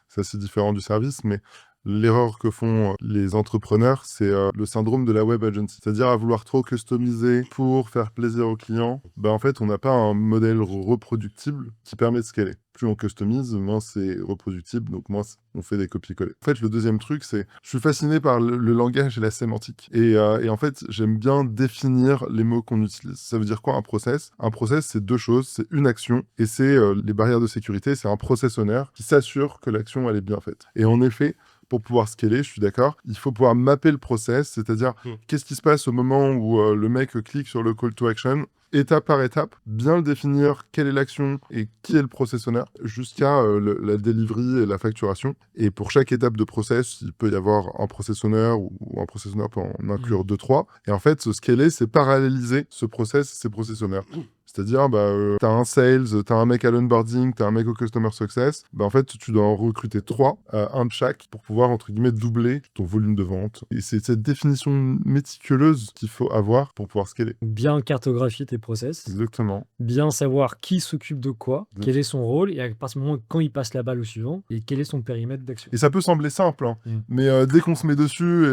c'est assez différent du service, mais l'erreur que font les entrepreneurs, c'est le syndrome de la web agency. C'est-à-dire à vouloir trop customiser pour faire plaisir aux clients. Bah, en fait, on n'a pas un modèle reproductible qui permet de scaler. Plus on customise, moins c'est reproductible, donc moins on fait des copier-coller. En fait, le deuxième truc, c'est je suis fasciné par le langage et la sémantique. Et en fait, j'aime bien définir les mots qu'on utilise. Ça veut dire quoi un process? Un process, c'est 2 choses. C'est une action et c'est les barrières de sécurité. C'est un process owner qui s'assure que l'action, elle est bien faite. Et en effet, pour pouvoir scaler, je suis d'accord, il faut pouvoir mapper le process, c'est-à-dire qu'est-ce qui se passe au moment où le mec clique sur le call to action, étape par étape, bien le définir, quelle est l'action et qui est le process owner, jusqu'à la delivery et la facturation. Et pour chaque étape de process, il peut y avoir un process owner ou un process owner peut en inclure 2-3. Et en fait, ce scaler, c'est paralléliser ce process, ces process owners. C'est-à-dire, t'as un sales, t'as un mec à l'onboarding, t'as un mec au customer success. En fait, tu dois en recruter 3, un de chaque, pour pouvoir, entre guillemets, doubler ton volume de vente. Et c'est cette définition méticuleuse qu'il faut avoir pour pouvoir scaler. Bien cartographier tes process, Exactement. bien savoir qui s'occupe de quoi, Exact. quel est son rôle, et à partir du moment quand il passe la balle au suivant, et quel est son périmètre d'action. Et ça peut sembler simple, hein, mais dès qu'on se met dessus,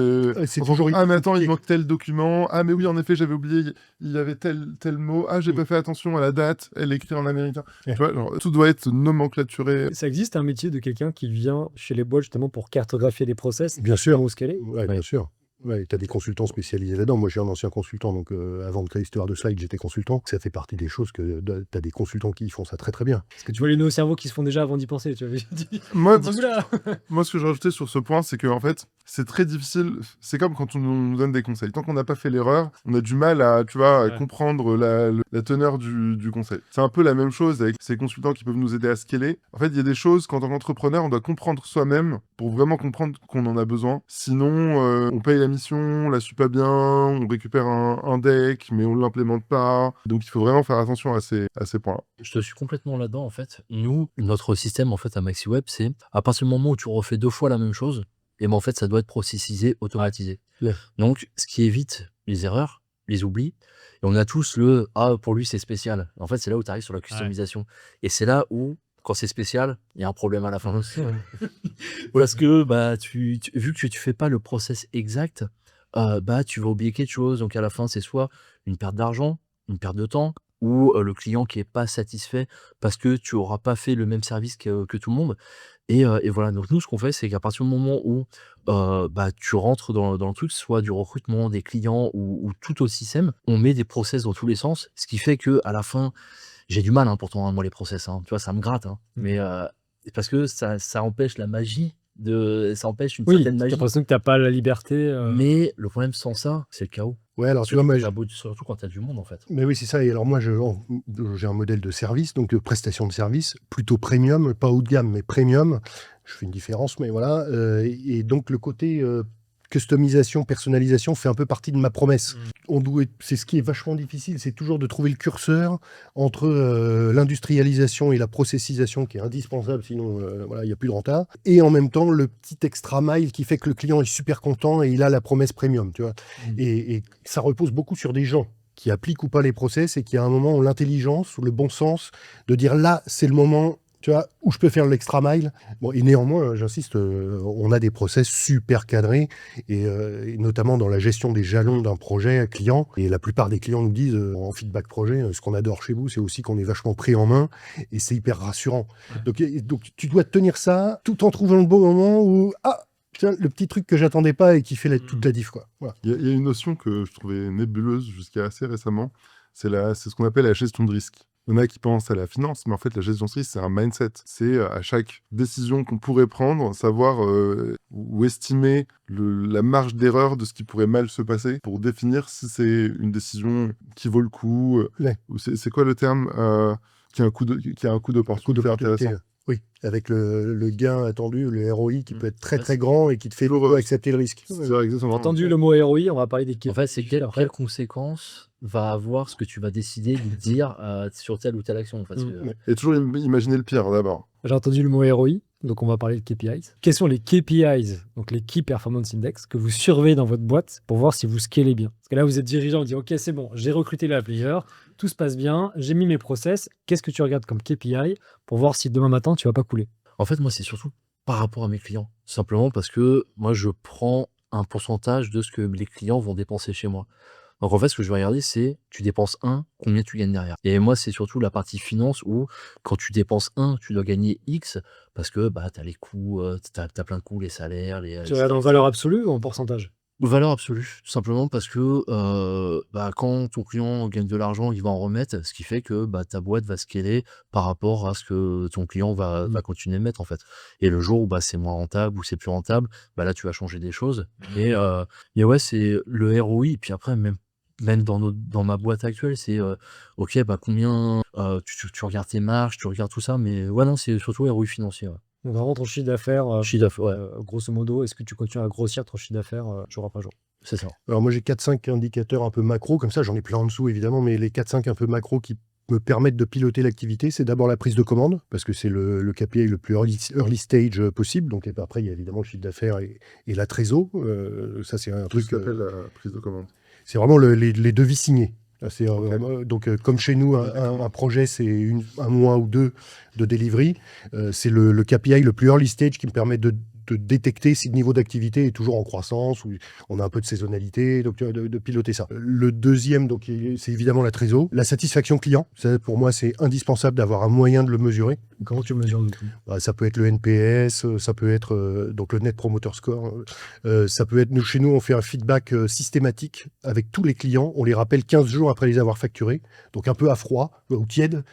C'est on toujours se dit, ah mais attends, il compliqué. manque tel document, ah mais oui, en effet, j'avais oublié, il y avait tel mot, ah j'ai pas fait attention à la date, elle est écrite en américain. Ouais. Tu vois, genre, tout doit être nomenclaturé. Ça existe un métier de quelqu'un qui vient chez les boîtes justement pour cartographier les process, Bien sûr. au scaler. Ouais, bien sûr. Ouais, tu as des consultants spécialisés là-dedans. Moi, je suis un ancien consultant, donc avant de créer Histoire de Slide, j'étais consultant. Ça fait partie des choses que tu as des consultants qui font ça très très bien. Parce que tu vois les nœuds au cerveau qui se font déjà avant d'y penser. Tu vois. Moi, Oula. moi, ce que je rajoutais sur ce point, c'est que en fait, c'est très difficile. C'est comme quand on nous donne des conseils. Tant qu'on n'a pas fait l'erreur, on a du mal à, tu vois, à Ouais. comprendre la teneur du conseil. C'est un peu la même chose avec ces consultants qui peuvent nous aider à scaler. En fait, il y a des choses qu'en tant qu'entrepreneur, on doit comprendre soi-même pour vraiment comprendre qu'on en a besoin. Sinon, on paye la mission, on la suit pas bien, on récupère un deck, mais on l'implémente pas. Donc, il faut vraiment faire attention à ces points-là. Je te suis complètement là-dedans, en fait. Nous, notre système, en fait, à MaxiWeb, c'est à partir du moment où tu refais 2 fois la même chose, et en fait, ça doit être processisé, automatisé. Ouais. Donc, ce qui évite les erreurs, les oublis, et on a tous le « Ah, pour lui, c'est spécial ». En fait, c'est là où tu arrives sur la customisation. Et c'est là où, quand c'est spécial, il y a un problème à la fin. Parce que, vu que tu fais pas le process exact, tu vas oublier quelque chose. Donc, à la fin, c'est soit une perte d'argent, une perte de temps, ou le client qui est pas satisfait parce que tu auras pas fait le même service que tout le monde. Et voilà, donc nous, ce qu'on fait, c'est qu'à partir du moment où tu rentres dans le truc, soit du recrutement des clients ou tout au système, on met des process dans tous les sens, ce qui fait que à la fin, j'ai du mal, hein, pourtant, hein, moi, les process, hein, tu vois, ça me gratte, hein, mais parce que ça empêche la magie, ça empêche une Oui, certaine t'as magie. l'impression que t'as pas la liberté. Mais le problème sans ça, c'est le chaos. Ouais, alors tu vois, Surtout quand tu as du monde, en fait. mais oui, c'est ça. Et alors moi, j'ai un modèle de service, donc de prestation de service, plutôt premium, pas haut de gamme, mais premium. Je fais une différence, mais voilà. Et donc le côté customisation, personnalisation fait un peu partie de ma promesse. C'est ce qui est vachement difficile, c'est toujours de trouver le curseur entre l'industrialisation et la processisation qui est indispensable, sinon il n'y a plus de renta, et en même temps le petit extra mile qui fait que le client est super content et il a la promesse premium, tu vois. Et ça repose beaucoup sur des gens qui appliquent ou pas les process et qui à un moment ont l'intelligence ou le bon sens de dire là c'est le moment, tu vois, où je peux faire l'extra mile. Bon, et néanmoins, j'insiste, on a des process super cadrés, et notamment dans la gestion des jalons d'un projet client. Et la plupart des clients nous disent, en feedback projet, ce qu'on adore chez vous, c'est aussi qu'on est vachement pris en main, et c'est hyper rassurant. Donc tu dois tenir ça, tout en trouvant le bon moment où, Putain, le petit truc que j'attendais pas et qui fait toute la diff, quoi. Voilà. Il y a une notion que je trouvais nébuleuse jusqu'à assez récemment, c'est ce qu'on appelle la gestion de risque. Il y en a qui pensent à la finance, mais en fait, la gestion de risque, c'est un mindset. C'est à chaque décision qu'on pourrait prendre, savoir ou estimer la marge d'erreur de ce qui pourrait mal se passer pour définir si c'est une décision qui vaut le coup. Ouais. Ou c'est quoi le terme qui a un coût d'opportunité intéressant. Oui, avec le gain attendu, le ROI qui peut être très Ouais, très grand et qui te fait Toujours, accepter le risque. C'est exactement. On a entendu le mot ROI, on va parler des En fait, c'est KPI après. quelle conséquence va avoir ce que tu vas décider de dire sur telle ou telle action. Parce que, Ouais. Et toujours imaginer le pire d'abord. J'ai entendu le mot ROI, donc on va parler de KPIs. Quels sont les KPIs, donc les Key Performance Index, que vous surveillez dans votre boîte pour voir si vous scalez bien? Parce que là, vous êtes dirigeant, vous dites ok, c'est bon, j'ai recruté la player, tout se passe bien, j'ai mis mes process. Qu'est-ce que tu regardes comme KPI pour voir si demain matin tu vas pas couler? En fait, moi, c'est surtout par rapport à mes clients. Simplement parce que moi, je prends un pourcentage de ce que les clients vont dépenser chez moi. Donc en fait, ce que je vais regarder, c'est tu dépenses 1, combien tu gagnes derrière. Et moi, c'est surtout la partie finance où quand tu dépenses 1, tu dois gagner X parce que bah, tu as les coûts, tu as plein de coûts, les salaires, Tu regardes en valeur absolue ou en pourcentage? Valeur absolue, tout simplement parce que bah, quand ton client gagne de l'argent, il va en remettre, ce qui fait que bah, ta boîte va scaler par rapport à ce que ton client va continuer de mettre en fait. Et le jour où bah, c'est moins rentable ou c'est plus rentable, bah, là tu vas changer des choses. Et ouais, c'est le ROI. Et puis après, même dans ma boîte actuelle, c'est ok, bah, combien tu regardes tes marges, tu regardes tout ça, mais ouais, non, c'est surtout ROI financier. Ouais. Donc vraiment ton chiffre d'affaires, Chiffre d'affaires, ouais, grosso modo, est-ce que tu continues à grossir ton chiffre d'affaires jour après jour? c'est ça. Alors moi j'ai 4-5 indicateurs un peu macro, comme ça j'en ai plein en dessous évidemment, mais les 4-5 un peu macro qui me permettent de piloter l'activité, c'est d'abord la prise de commande, parce que c'est le KPI le plus early stage possible. Donc après il y a évidemment le chiffre d'affaires et la trésor. Ça c'est un Tout ce truc... qui s'appelle la prise de commande. C'est vraiment les devis signés. C'est, donc, comme chez nous, un projet, c'est un mois ou deux de delivery. C'est le KPI le plus early stage qui me permet de détecter si le niveau d'activité est toujours en croissance, ou on a un peu de saisonnalité, donc de piloter ça. Le deuxième, donc, c'est évidemment la trésor. La satisfaction client, ça, pour moi, c'est indispensable d'avoir un moyen de le mesurer. Comment tu mesures le tout? Bah, ça peut être le NPS, ça peut être donc le Net Promoter Score. Ça peut être, chez nous, on fait un feedback systématique avec tous les clients. On les rappelle 15 jours après les avoir facturés, donc un peu à froid ou tiède.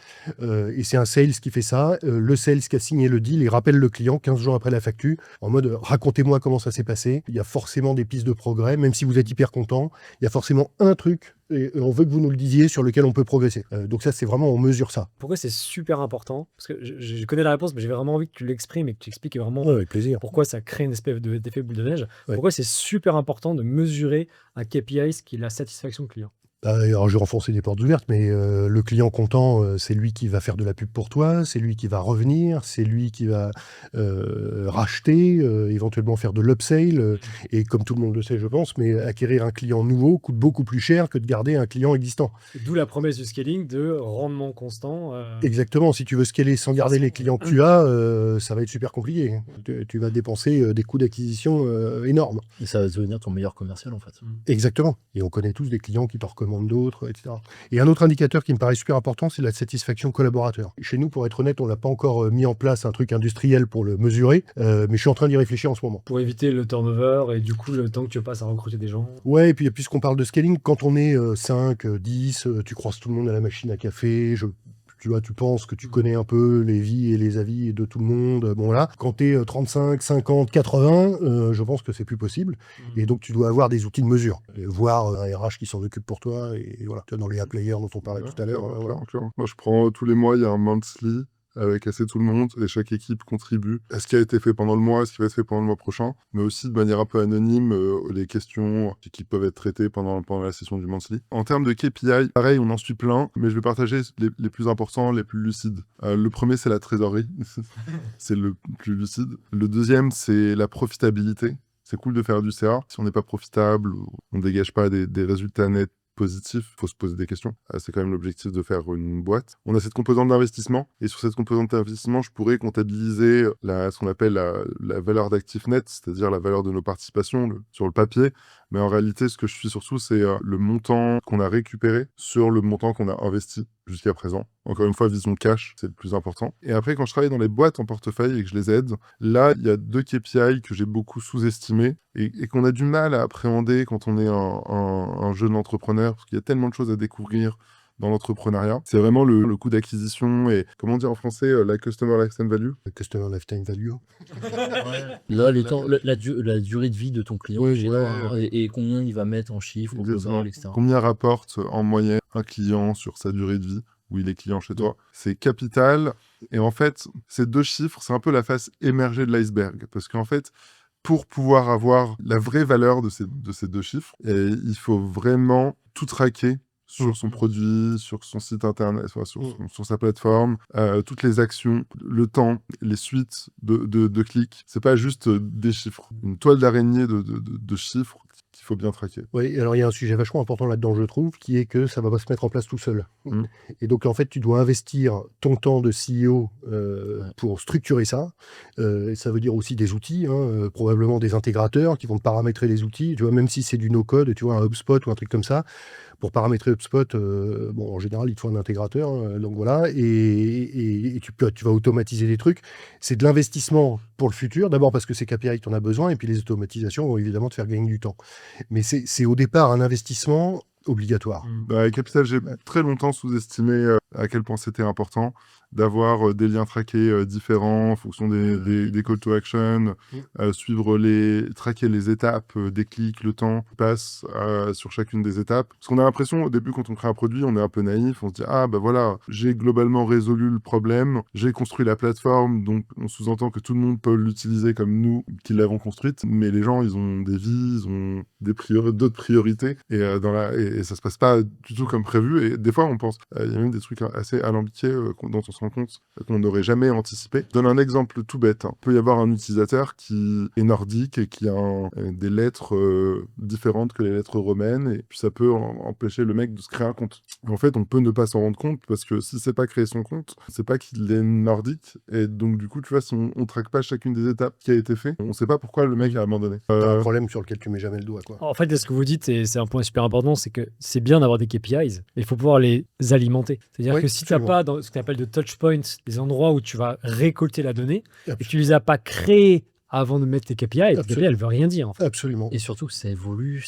Et c'est un sales qui fait ça. Le sales qui a signé le deal, il rappelle le client 15 jours après la facture, en mode racontez-moi comment ça s'est passé. Il y a forcément des pistes de progrès, même si vous êtes hyper content. Il y a forcément un truc, et on veut que vous nous le disiez, sur lequel on peut progresser. Donc ça, c'est vraiment, on mesure ça. Pourquoi c'est super important? Parce que je connais la réponse, mais j'ai vraiment envie que tu l'exprimes et que tu expliques vraiment Ouais, avec plaisir. pourquoi ça crée une espèce d'effet boule de neige. Ouais. Pourquoi c'est super important de mesurer un KPI, ce qui est la satisfaction client? Alors, je vais renfoncer des portes ouvertes, mais le client content, c'est lui qui va faire de la pub pour toi, c'est lui qui va revenir, c'est lui qui va racheter, éventuellement faire de l'upsale. Et comme tout le monde le sait, je pense, mais acquérir un client nouveau coûte beaucoup plus cher que de garder un client existant. D'où la promesse du scaling de rendement constant. Exactement, si tu veux scaler sans garder les clients que tu as, ça va être super compliqué. Tu vas dépenser des coûts d'acquisition énormes. Et ça va devenir ton meilleur commercial en fait. Exactement. Et on connaît tous des clients qui t'en recommandent d'autres, etc. Et un autre indicateur qui me paraît super important, c'est la satisfaction collaborateur. Chez nous, pour être honnête, on n'a pas encore mis en place un truc industriel pour le mesurer, mais je suis en train d'y réfléchir en ce moment. Pour éviter le turnover et du coup le temps que tu passes à recruter des gens. Ouais, et puis puisqu'on parle de scaling, quand on est 5, 10, tu croises tout le monde à la machine à café, tu vois, tu penses que tu connais un peu les vies et les avis de tout le monde. Bon, voilà. Quand tu es 35, 50, 80, je pense que c'est plus possible. Et donc, tu dois avoir des outils de mesure. Voire un RH qui s'en occupe pour toi. Et voilà, tu vois, dans les players dont on parlait tout à l'heure. Voilà. Clairement. Moi, je prends tous les mois, il y a un monthly avec assez tout le monde, et chaque équipe contribue à ce qui a été fait pendant le mois, à ce qui va être fait pendant le mois prochain, mais aussi de manière un peu anonyme, les questions qui peuvent être traitées pendant la session du monthly. En termes de KPI, pareil, on en suit plein, mais je vais partager les plus importants, les plus lucides. Le premier, c'est la trésorerie, c'est le plus lucide. Le deuxième, c'est la profitabilité. C'est cool de faire du CA. Si on n'est pas profitable, on ne dégage pas des résultats nets positif, il faut se poser des questions. C'est quand même l'objectif de faire une boîte. On a cette composante d'investissement, et sur cette composante d'investissement, je pourrais comptabiliser ce qu'on appelle la valeur d'actif net, c'est-à-dire la valeur de nos participations sur le papier, Mais en réalité, ce que je suis surtout, c'est le montant qu'on a récupéré sur le montant qu'on a investi jusqu'à présent. Encore une fois, vision cash, c'est le plus important. Et après, quand je travaille dans les boîtes en portefeuille et que je les aide, là, il y a 2 KPI que j'ai beaucoup sous-estimés et qu'on a du mal à appréhender quand on est un jeune entrepreneur, parce qu'il y a tellement de choses à découvrir dans l'entrepreneuriat. C'est vraiment le coût d'acquisition et, comment dire en français, la customer lifetime value. Le Customer Lifetime Value. Là, la durée de vie de ton client, Oui, genre, et combien il va mettre en chiffres au Exactement. global, etc. Combien rapporte en moyenne un client sur sa durée de vie où il est client chez toi? C'est capital. Et en fait, ces 2 chiffres, c'est un peu la face émergée de l'iceberg. Parce qu'en fait, pour pouvoir avoir la vraie valeur de ces 2 chiffres, il faut vraiment tout traquer sur son produit, sur son site internet, sur sa plateforme, toutes les actions, le temps, les suites de clics. C'est pas juste des chiffres. Une toile d'araignée de chiffres qu'il faut bien traquer. Oui, alors il y a un sujet vachement important là-dedans, je trouve, qui est que ça va pas se mettre en place tout seul. Mm. Et donc, en fait, tu dois investir ton temps de CEO pour structurer ça. Et ça veut dire aussi des outils, probablement des intégrateurs qui vont te paramétrer les outils. Tu vois, même si c'est du no-code, tu vois, un HubSpot ou un truc comme ça. Pour paramétrer HubSpot, en général, il te faut un intégrateur. Donc voilà, et tu vas automatiser des trucs. C'est de l'investissement pour le futur. D'abord parce que c'est KPI, tu en as besoin. Et puis les automatisations vont évidemment te faire gagner du temps. Mais c'est au départ un investissement obligatoire. Bah, Capital, j'ai très longtemps sous-estimé à quel point c'était important d'avoir des liens traqués différents en fonction des call to action, traquer les étapes, des clics, le temps qui passe sur chacune des étapes. Parce qu'on a l'impression, au début, quand on crée un produit, on est un peu naïf, on se dit « Ah, bah voilà, j'ai globalement résolu le problème, j'ai construit la plateforme, donc on sous-entend que tout le monde peut l'utiliser comme nous qui l'avons construite, mais les gens, ils ont des vies, ils ont d'autres priorités, et ça se passe pas du tout comme prévu, et des fois, on pense, il y a même des trucs assez alambiqués dont on se rend compte qu'on n'aurait jamais anticipé. Je donne un exemple tout bête. Il peut y avoir un utilisateur qui est nordique et qui a des lettres différentes que les lettres romaines, et puis ça peut empêcher le mec de se créer un compte. En fait, on peut ne pas s'en rendre compte, parce que si c'est pas créer son compte, c'est pas qu'il est nordique, et donc du coup, tu vois, si on traque pas chacune des étapes qui a été fait, on sait pas pourquoi le mec a abandonné. T'as un problème sur lequel tu mets jamais le doigt, quoi. En fait, ce que vous dites, et c'est un point super important, c'est que c'est bien d'avoir des KPIs, mais il faut pouvoir les alimenter. C'est-à-dire Oui, que si tu n'as absolument. pas dans ce qu'on appelle de touch points, des endroits où tu vas récolter la donnée, et Abs- que tu les as pas créés avant de mettre tes KPI, tes KPI, elles veulent rien dire. En fait. Absolument. Et surtout que ça évolue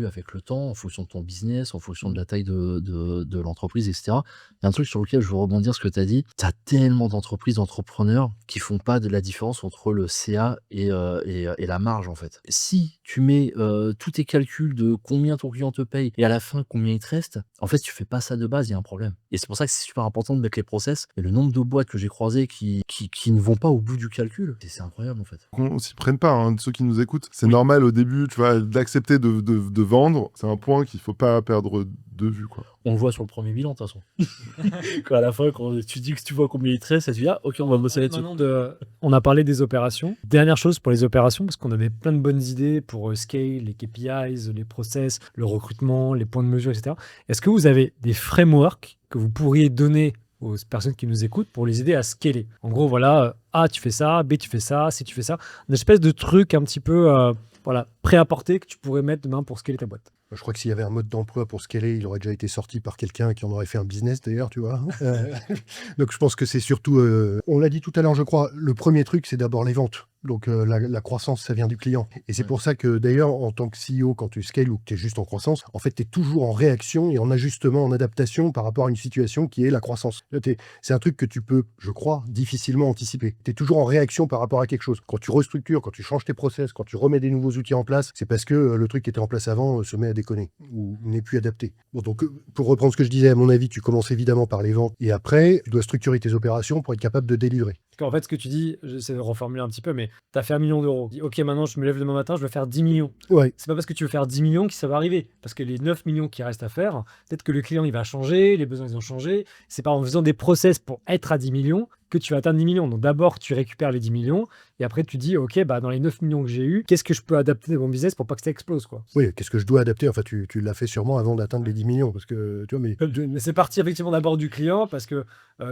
avec le temps, en fonction de ton business, en fonction de la taille de l'entreprise, etc. Il y a un truc sur lequel je veux rebondir ce que tu as dit. Tu as tellement d'entreprises, d'entrepreneurs qui font pas de la différence entre le CA et la marge, en fait. Si tu mets tous tes calculs de combien ton client te paye et à la fin combien il te reste, en fait, si tu fais pas ça de base, il y a un problème. Et c'est pour ça que c'est super important de mettre les process. Et le nombre de boîtes que j'ai croisées qui ne vont pas au bout du calcul, c'est incroyable, en fait. Qu'on s'y prenne pas, hein, ceux qui nous écoutent. C'est normal au début, tu vois, d'accepter de vendre. C'est un point qu'il faut pas perdre de vue, quoi. On le voit sur le premier bilan, de toute façon. Quand à la fin, quand tu dis que tu vois combien il te reste, ça te dit, ah, ok, on va bosser là-dessus. On a parlé des opérations. Dernière chose pour les opérations, parce qu'on avait plein de bonnes idées pour scale, les KPIs, les process, le recrutement, les points de mesure, etc. Est-ce que vous avez des frameworks que vous pourriez donner aux personnes qui nous écoutent pour les aider à scaler? En gros, voilà, A, tu fais ça, B, tu fais ça, C, tu fais ça. Une espèce de truc un petit peu prêt à porter que tu pourrais mettre demain pour scaler ta boîte. Je crois que s'il y avait un mode d'emploi pour scaler, il aurait déjà été sorti par quelqu'un qui en aurait fait un business d'ailleurs, tu vois. Donc je pense que c'est surtout, on l'a dit tout à l'heure, je crois, le premier truc, c'est d'abord les ventes. Donc la croissance, ça vient du client. Et c'est pour ça que d'ailleurs, en tant que CEO, quand tu scales ou que tu es juste en croissance, en fait, tu es toujours en réaction et en ajustement, en adaptation par rapport à une situation qui est la croissance. C'est un truc que tu peux, je crois, difficilement anticiper. Tu es toujours en réaction par rapport à quelque chose. Quand tu restructures, quand tu changes tes process, quand tu remets des nouveaux outils en place, c'est parce que le truc qui était en place avant se met à déconner ou n'est plus adapté. Bon, donc, pour reprendre ce que je disais, à mon avis, tu commences évidemment par les ventes et après, tu dois structurer tes opérations pour être capable de délivrer. En fait, ce que tu dis, j'essaie de reformuler un petit peu, mais tu as fait 1 million d'euros. Tu dis, ok, maintenant je me lève demain matin, je veux faire 10 millions. Ouais. C'est pas parce que tu veux faire 10 millions que ça va arriver. Parce que les 9 millions qui restent à faire, peut-être que le client il va changer, les besoins ils ont changé. C'est pas en faisant des process pour être à 10 millions que tu vas atteindre 10 millions. Donc d'abord, tu récupères les 10 millions et après, tu dis, OK, bah, dans les 9 millions que j'ai eu, qu'est-ce que je peux adapter de mon business pour pas que ça explose, quoi. Oui, qu'est-ce que je dois adapter? Enfin, tu l'as fait sûrement avant d'atteindre les 10 millions parce que, tu vois, mais Mais c'est parti effectivement d'abord du client parce que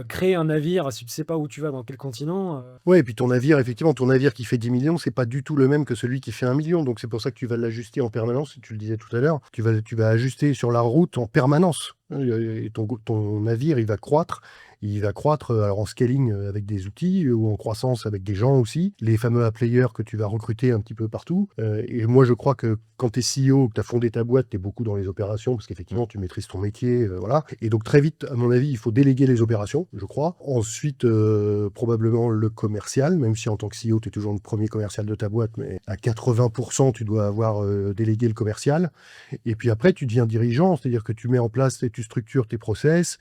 créer un navire, si tu sais pas où tu vas, dans quel continent, ouais, et puis ton navire, effectivement, ton navire qui fait 10 millions, c'est pas du tout le même que celui qui fait 1 million. Donc c'est pour ça que tu vas l'ajuster en permanence. Tu le disais tout à l'heure, tu vas ajuster sur la route en permanence. Et ton navire, il va croître. Il va croître alors en scaling avec des outils ou en croissance avec des gens aussi, les fameux players que tu vas recruter un petit peu partout. Et moi, je crois que quand tu es CEO, que tu as fondé ta boîte, tu es beaucoup dans les opérations parce qu'effectivement, tu maîtrises ton métier. Voilà. Et donc, très vite, à mon avis, il faut déléguer les opérations, je crois. Ensuite, probablement le commercial, même si en tant que CEO, tu es toujours le premier commercial de ta boîte, mais à 80%, tu dois avoir délégué le commercial. Et puis après, tu deviens dirigeant, c'est-à-dire que tu mets en place et tu structures tes process,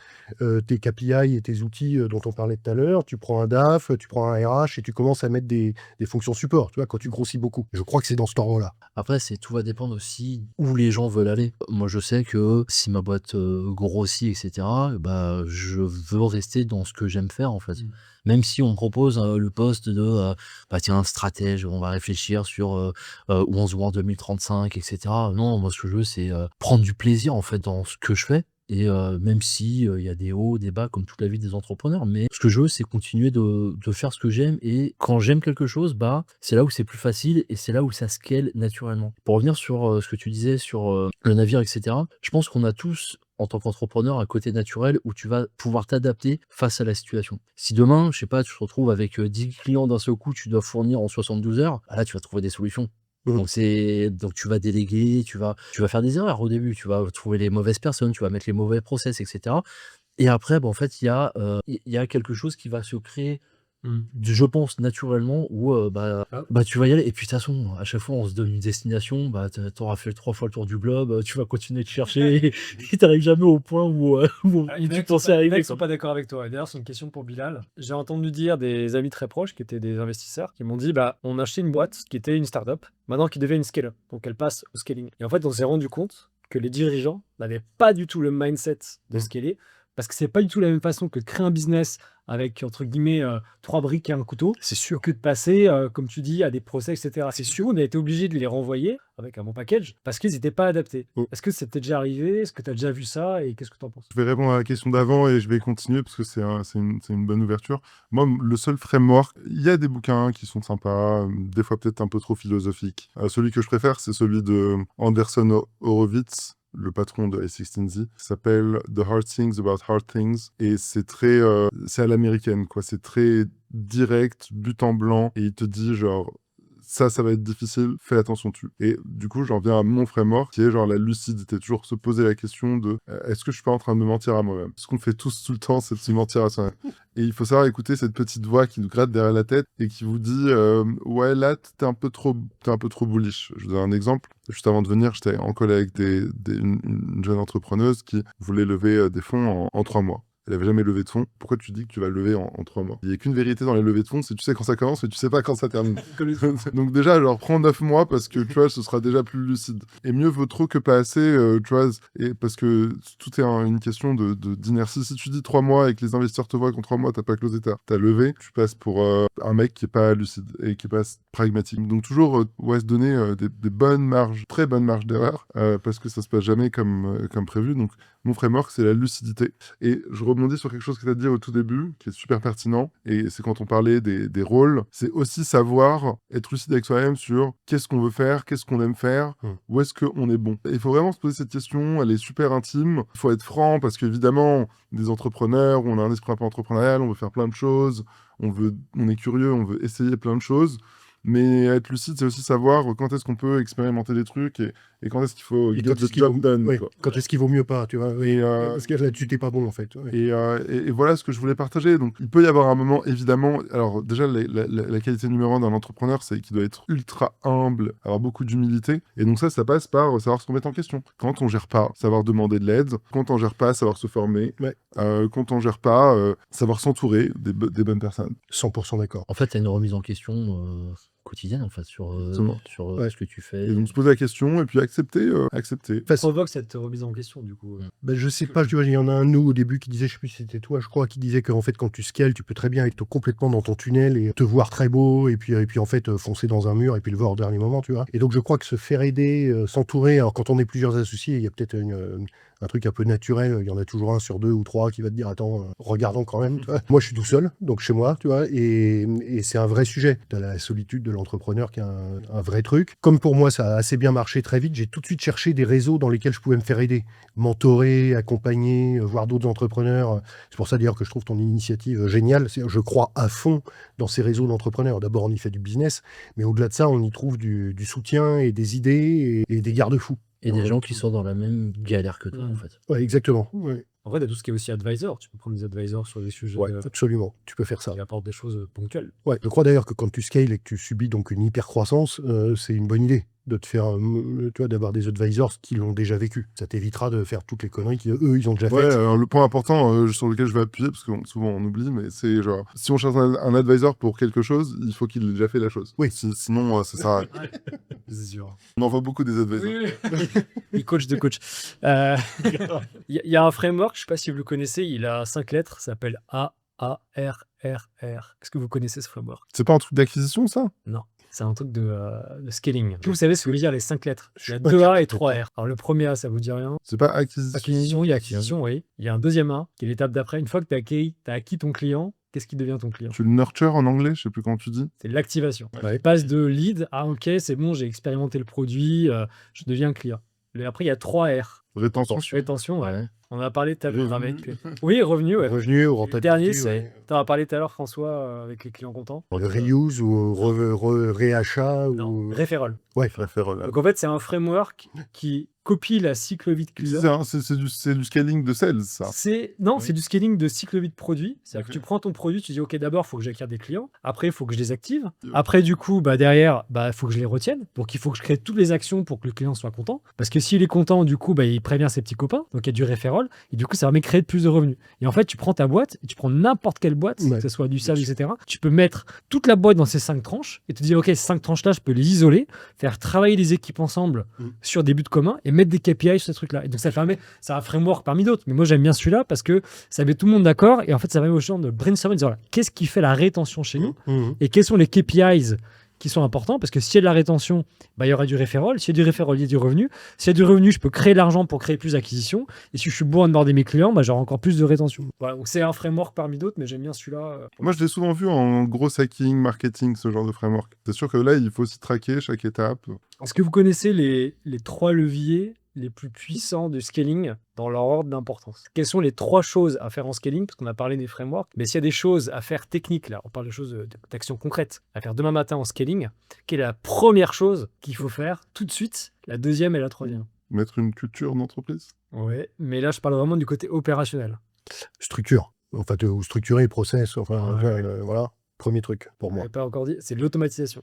tes KPI et tes outils dont on parlait tout à l'heure. Tu prends un DAF, tu prends un RH et tu commences à mettre des fonctions support, tu vois, quand tu grossis beaucoup. Je crois que c'est dans cet ordre-là. Après, tout va dépendre aussi où les gens veulent aller. Moi, je sais que si ma boîte grossit, etc., bah, je veux rester dans ce que j'aime faire, en fait. Même si on me propose le poste de bah tiens, stratège, on va réfléchir sur où on se voit en 2035, etc. Non, moi, ce que je veux, c'est prendre du plaisir, en fait, dans ce que je fais. Et même si il y a des hauts, des bas, comme toute la vie des entrepreneurs, mais ce que je veux, c'est continuer de faire ce que j'aime. Et quand j'aime quelque chose, bah, c'est là où c'est plus facile et c'est là où ça scale naturellement. Pour revenir sur ce que tu disais sur le navire, etc., je pense qu'on a tous, en tant qu'entrepreneur, un côté naturel où tu vas pouvoir t'adapter face à la situation. Si demain, je sais pas, tu te retrouves avec 10 clients d'un seul coup, tu dois fournir en 72 heures, bah là, tu vas trouver des solutions. Donc tu vas déléguer, tu vas faire des erreurs au début, tu vas trouver les mauvaises personnes, tu vas mettre les mauvais process, etc. Et après, bah, en fait, il y a quelque chose qui va se créer, je pense, naturellement, où bah, tu vas y aller. Et puis de toute façon, à chaque fois, on se donne une destination, bah, t'auras fait 3 fois le tour du globe, tu vas continuer de chercher et t'arrives jamais au point où tu pensais Il y en a arriver. qui sont pas d'accord avec toi. Et d'ailleurs, c'est une question pour Bilal. J'ai entendu dire des amis très proches qui étaient des investisseurs qui m'ont dit bah, on a acheté une boîte qui était une startup, maintenant qui devait une scale-up. Donc elle passe au scaling. Et en fait, on s'est rendu compte que les dirigeants n'avaient pas du tout le mindset de scaler parce que c'est pas du tout la même façon que de créer un business avec, entre guillemets, 3 briques et un couteau, C'est sûr. que de passer, comme tu dis, à des procès, etc. C'est sûr, on a été obligé de les renvoyer avec un bon package parce qu'ils n'étaient pas adaptés. Est-ce que c'était déjà arrivé? Est-ce que tu as déjà vu ça? Et qu'est-ce que tu en penses? Je vais répondre à la question d'avant et je vais continuer parce que c'est une bonne ouverture. Moi, le seul framework, il y a des bouquins qui sont sympas, des fois peut-être un peu trop philosophiques. Celui que je préfère, c'est celui de Anderson Horowitz, le patron de A16Z, s'appelle The Hard Things About Hard Things, et c'est très, c'est à l'américaine, quoi. C'est très direct, but en blanc, et il te dit genre, ça va être difficile, fais attention dessus. Et du coup, j'en viens à mon framework, qui est genre la lucidité, toujours se poser la question de est-ce que je suis pas en train de me mentir à moi-même? Ce qu'on fait tous tout le temps, c'est de se mentir à soi-même. Et il faut savoir écouter cette petite voix qui nous gratte derrière la tête et qui vous dit ouais, là, t'es un peu trop bullish. Je vous donne un exemple. Juste avant de venir, j'étais en call avec une jeune entrepreneuse qui voulait lever des fonds en 3 mois. Elle n'avait jamais levé de fonds. Pourquoi tu dis que tu vas le lever en 3 mois? Il n'y a qu'une vérité dans les levées de fonds, c'est que tu sais quand ça commence, mais tu sais pas quand ça termine. Donc déjà, alors prends 9 mois parce que tu vois, ce sera déjà plus lucide. Et mieux vaut trop que pas assez, tu vois, et parce que tout est une question d'inertie. Si tu dis 3 mois et que les investisseurs te voient qu'en 3 mois, t'as pas closé, t'as levé, tu passes pour un mec qui est pas lucide et qui est pas pragmatique. Donc toujours, se donner des bonnes marges, très bonnes marges d'erreur, parce que ça se passe jamais comme prévu. Donc mon framework, c'est la lucidité. Et je rebondis sur quelque chose que tu as dit au tout début, qui est super pertinent, et c'est quand on parlait des rôles, c'est aussi savoir être lucide avec soi-même sur qu'est-ce qu'on veut faire, qu'est-ce qu'on aime faire, où est-ce qu'on est bon. Et il faut vraiment se poser cette question, elle est super intime, il faut être franc, parce qu'évidemment, des entrepreneurs, on a un esprit un peu entrepreneurial, on veut faire plein de choses, on est curieux, on veut essayer plein de choses, mais être lucide, c'est aussi savoir quand est-ce qu'on peut expérimenter des trucs et quand est-ce qu'il faut Et get the job done. ouais, Quoi. quand est-ce qu'il vaut mieux pas, tu vois? Et, Parce que là-dessus, t'es pas bon, en fait. Ouais. et voilà ce que je voulais partager. Donc, il peut y avoir un moment, évidemment. Alors, déjà, la qualité numéro 1 d'un entrepreneur, c'est qu'il doit être ultra humble, avoir beaucoup d'humilité. Et donc, ça passe par savoir se remettre en question. Quand on gère pas, savoir demander de l'aide. Quand on gère pas, savoir se former. Ouais. Quand on gère pas, savoir s'entourer des bonnes personnes. 100% d'accord. En fait, tu as une remise en question quotidienne, en fait, Exactement. sur Ouais. ce que tu fais. Et donc se poser la question et puis accepter. Enfin, Provoque cette remise en question, du coup. ben, je sais pas, tu vois, il y en a un nous au début qui disait, je sais plus si c'était toi, je crois, qui disait qu'en fait quand tu scales, tu peux très bien être complètement dans ton tunnel et te voir très beau et puis en fait foncer dans un mur et puis le voir au dernier moment, tu vois. Et donc je crois que se faire aider, s'entourer, alors quand on est plusieurs associés, il y a peut-être un truc un peu naturel, il y en a toujours un sur 2 ou 3 qui va te dire attends, regardons quand même, tu vois. Moi je suis tout seul, donc chez moi, tu vois, et c'est un vrai sujet. T'as la solitude de l'entrepreneur qui est un vrai truc. Comme pour moi ça a assez bien marché très vite, j'ai tout de suite cherché des réseaux dans lesquels je pouvais me faire aider, mentorer, accompagner, voir d'autres entrepreneurs. C'est pour ça d'ailleurs que je trouve ton initiative géniale. Je crois à fond dans ces réseaux d'entrepreneurs. D'abord, on y fait du business, mais au-delà de ça, on y trouve du soutien et des idées et des garde-fous. Et des gens qui sont dans la même galère que toi, en fait. Ouais, exactement. Ouais, En vrai, il y a tout ce qui est aussi advisor. Tu peux prendre des advisors sur des sujets absolument. Tu peux faire ça. qui apportent des choses ponctuelles. Ouais, je crois d'ailleurs que quand tu scales et que tu subis donc une hyper-croissance, c'est une bonne idée de te faire, tu vois, d'avoir des advisors qui l'ont déjà vécu. Ça t'évitera de faire toutes les conneries qu'eux, ils ont déjà Ouais, faites. le point important sur lequel je vais appuyer, parce que souvent on oublie, mais c'est genre, si on cherche un advisor pour quelque chose, il faut qu'il ait déjà fait la chose. Oui. Sinon, ça sert à rien. C'est sûr. On en voit beaucoup des advisors. Il coach de coach. Il y a un framework, je ne sais pas si vous le connaissez, il a 5 lettres, ça s'appelle AARRR. Est-ce que vous connaissez ce framework? C'est pas un truc d'acquisition, ça? Non, c'est un truc de scaling. Est-ce que vous savez ce que veut dire les 5 lettres? Il y a pas 2 sûr, A et peut-être 3 R. Alors le premier A, ça vous dit rien? C'est pas acquisition. Acquisition, il y a acquisition, oui. Il y a un deuxième A, qui est l'étape d'après. Une fois que tu as acquis ton client, qu'est-ce qui devient ton client? Tu le nurture en anglais, je sais plus comment tu dis. C'est l'activation. Ouais. Tu passes de lead à OK, c'est bon, j'ai expérimenté le produit, je deviens client. Et après, il y a 3 R. Rétention. Rétention, ouais. Ouais. On en a parlé tout à l'heure Revenu. avec. Oui, revenu, ouais. Revenu ou Le rentabilité. dernier, c'est. ouais. Tu en as parlé tout à l'heure, François, avec les clients contents. Le reuse ou réachat Non, ou... référol. Ouais, Référent. Donc en fait, c'est un framework qui copie la cycle vie de client. C'est du scaling de sales, ça. Non, Oui. c'est du scaling de cycle vie de produit. C'est-à-dire Ok. que tu prends ton produit, tu dis OK, d'abord, il faut que j'acquière des clients. Après, il faut que je les active. Ouais. Après, du coup, derrière, il faut que je les retienne. Donc, il faut que je crée toutes les actions pour que le client soit content. Parce que s'il est content, du coup, il prévient ses petits copains. Donc, il y a du référol. Et du coup, ça permet de créer plus de revenus. Et en fait, tu prends ta boîte et tu prends n'importe quelle boîte, Ouais. que ce soit du service, etc. Tu peux mettre toute la boîte dans ces 5 tranches et te dire OK, ces 5 tranches-là, je peux les isoler, faire travailler les équipes ensemble sur des buts communs et mettre des KPI sur ces trucs-là. Et donc, ça permet, c'est un framework parmi d'autres. Mais moi, j'aime bien celui-là parce que ça met tout le monde d'accord. Et en fait, ça permet aux gens de brainstormer, de dire voilà, qu'est-ce qui fait la rétention chez nous et quels sont les KPIs qui sont importants, parce que s'il y a de la rétention, il y aura du référol. S'il y a du référol, il y a du revenu. S'il y a du revenu, je peux créer de l'argent pour créer plus d'acquisitions. Et si je suis bon à onboarder mes clients, j'aurai encore plus de rétention. Voilà, donc c'est un framework parmi d'autres, mais j'aime bien celui-là. Moi, je l'ai souvent vu en gros hacking, marketing, ce genre de framework. C'est sûr que là, il faut aussi traquer chaque étape. Est-ce que vous connaissez les 3 leviers les plus puissants du scaling dans leur ordre d'importance? Quelles sont les 3 choses à faire en scaling? Parce qu'on a parlé des frameworks, mais s'il y a des choses à faire techniques, là, on parle de choses d'actions concrètes, à faire demain matin en scaling, quelle est la première chose qu'il faut faire tout de suite, la deuxième et la troisième? Mettre une culture d'entreprise. Ouais, mais là, je parle vraiment du côté opérationnel. Structure. Enfin, ou structurer, process. Enfin, Ouais. voilà. Premier truc pour On moi. n'avait pas encore dit, c'est l'automatisation.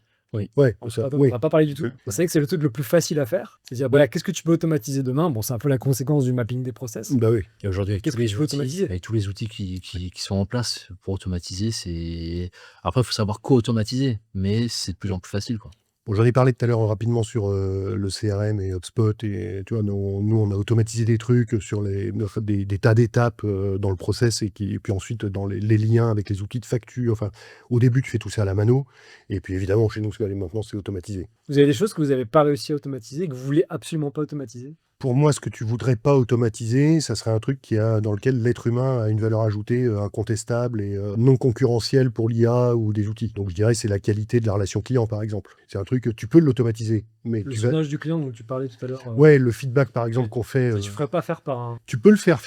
Ouais, On ça, n'a oui. pas parlé du tout. Ok. Vous savez que c'est le truc le plus facile à faire. C'est dire, qu'est-ce que tu peux automatiser demain? Bon, c'est un peu la conséquence du mapping des process. Bah oui. Et aujourd'hui, Qu'est-ce que tu veux automatiser? avec tous les outils qui sont en place pour automatiser, c'est. Après, il faut savoir co-automatiser, mais c'est de plus en plus facile, quoi. Bon, j'en ai parlé tout à l'heure rapidement sur le CRM et HubSpot. Et tu vois, nous, on a automatisé des trucs sur des tas d'étapes dans le process et puis ensuite dans les liens avec les outils de facture. Enfin, au début, tu fais tout ça à la mano. Et puis évidemment, chez nous, maintenant, c'est automatisé. Vous avez des choses que vous n'avez pas réussi à automatiser, que vous voulez absolument pas automatiser? Pour moi, ce que tu voudrais pas automatiser, ça serait un truc dans lequel l'être humain a une valeur ajoutée incontestable et non concurrentielle pour l'IA ou des outils. Donc je dirais c'est la qualité de la relation client, par exemple. C'est un truc que tu peux l'automatiser, mais Le tu vas... sondage du client dont tu parlais tout à l'heure. Ouais, le feedback, par exemple, qu'on fait... Ça, tu ne ferais pas faire par un. Tu peux le faire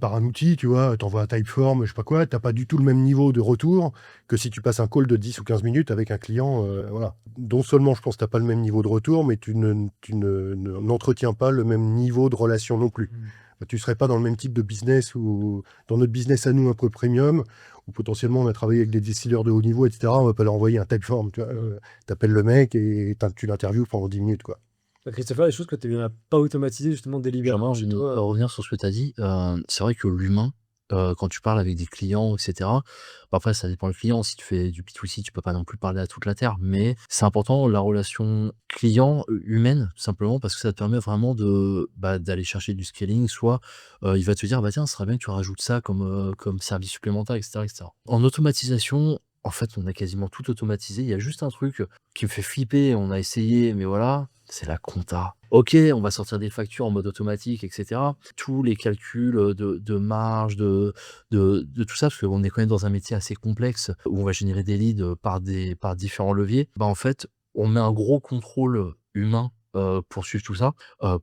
par un outil, tu vois, t'envoies un typeform, je sais pas quoi, t'as pas du tout le même niveau de retour que si tu passes un call de 10 ou 15 minutes avec un client, voilà. Non seulement, je pense, t'as pas le même niveau de retour, mais tu n'entretiens pas le même niveau de relation non plus. Tu serais pas dans le même type de business ou dans notre business à nous un peu premium, où potentiellement on a travaillé avec des décideurs de haut niveau, etc. On va pas leur envoyer un typeform, tu vois. T'appelles le mec et tu l'interviews pendant 10 minutes, quoi. Christopher, des choses que tu n'as pas automatisées justement délibérément. J'aimerais revenir sur ce que tu as dit. C'est vrai que l'humain, quand tu parles avec des clients, et cetera. Bah, après, ça dépend le client. Si tu fais du B2C, tu peux pas non plus parler à toute la terre, mais c'est important la relation client, humaine, simplement parce que ça te permet vraiment d'aller chercher du scaling. Soit, il va te dire: «Bah, tiens, ce serait bien que tu rajoutes ça comme service supplémentaire», et cetera, et cetera. En automatisation, en fait, on a quasiment tout automatisé. Il y a juste un truc qui me fait flipper, on a essayé, mais voilà, c'est la compta. OK, on va sortir des factures en mode automatique, et cetera. Tous les calculs, de marge, de tout ça, parce qu'on est quand même dans un métier assez complexe où on va générer des leads, par différents leviers. Bah, en fait, on met un gros contrôle humain, pour suivre tout ça,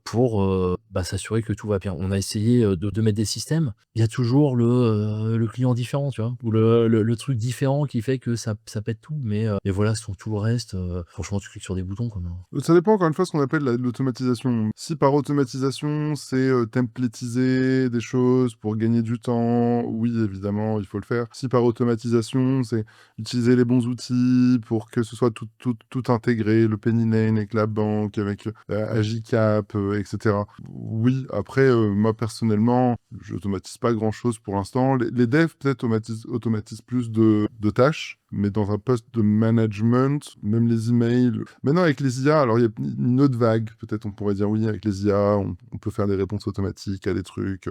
pour, s'assurer que tout va bien. On a essayé, de mettre des systèmes. Il y a toujours le client différent, tu vois? Ou le truc différent qui fait que ça pète tout, mais voilà, sur tout le reste, franchement, tu cliques sur des boutons, quoi, maintenant. Ça dépend encore une fois ce qu'on appelle l'automatisation. Si par automatisation, c'est templatiser des choses pour gagner du temps, oui, évidemment, il faut le faire. Si par automatisation, c'est utiliser les bons outils pour que ce soit tout intégré, le penny lane avec la banque, avec Agicap, etc. Oui, après, moi personnellement, je n'automatise pas grand-chose pour l'instant. Les devs peut-être automatisent plus de tâches, mais dans un poste de management, même les emails. Maintenant, avec les IA, alors il y a une autre vague, peut-être on pourrait dire oui, avec les IA, on peut faire des réponses automatiques à des trucs,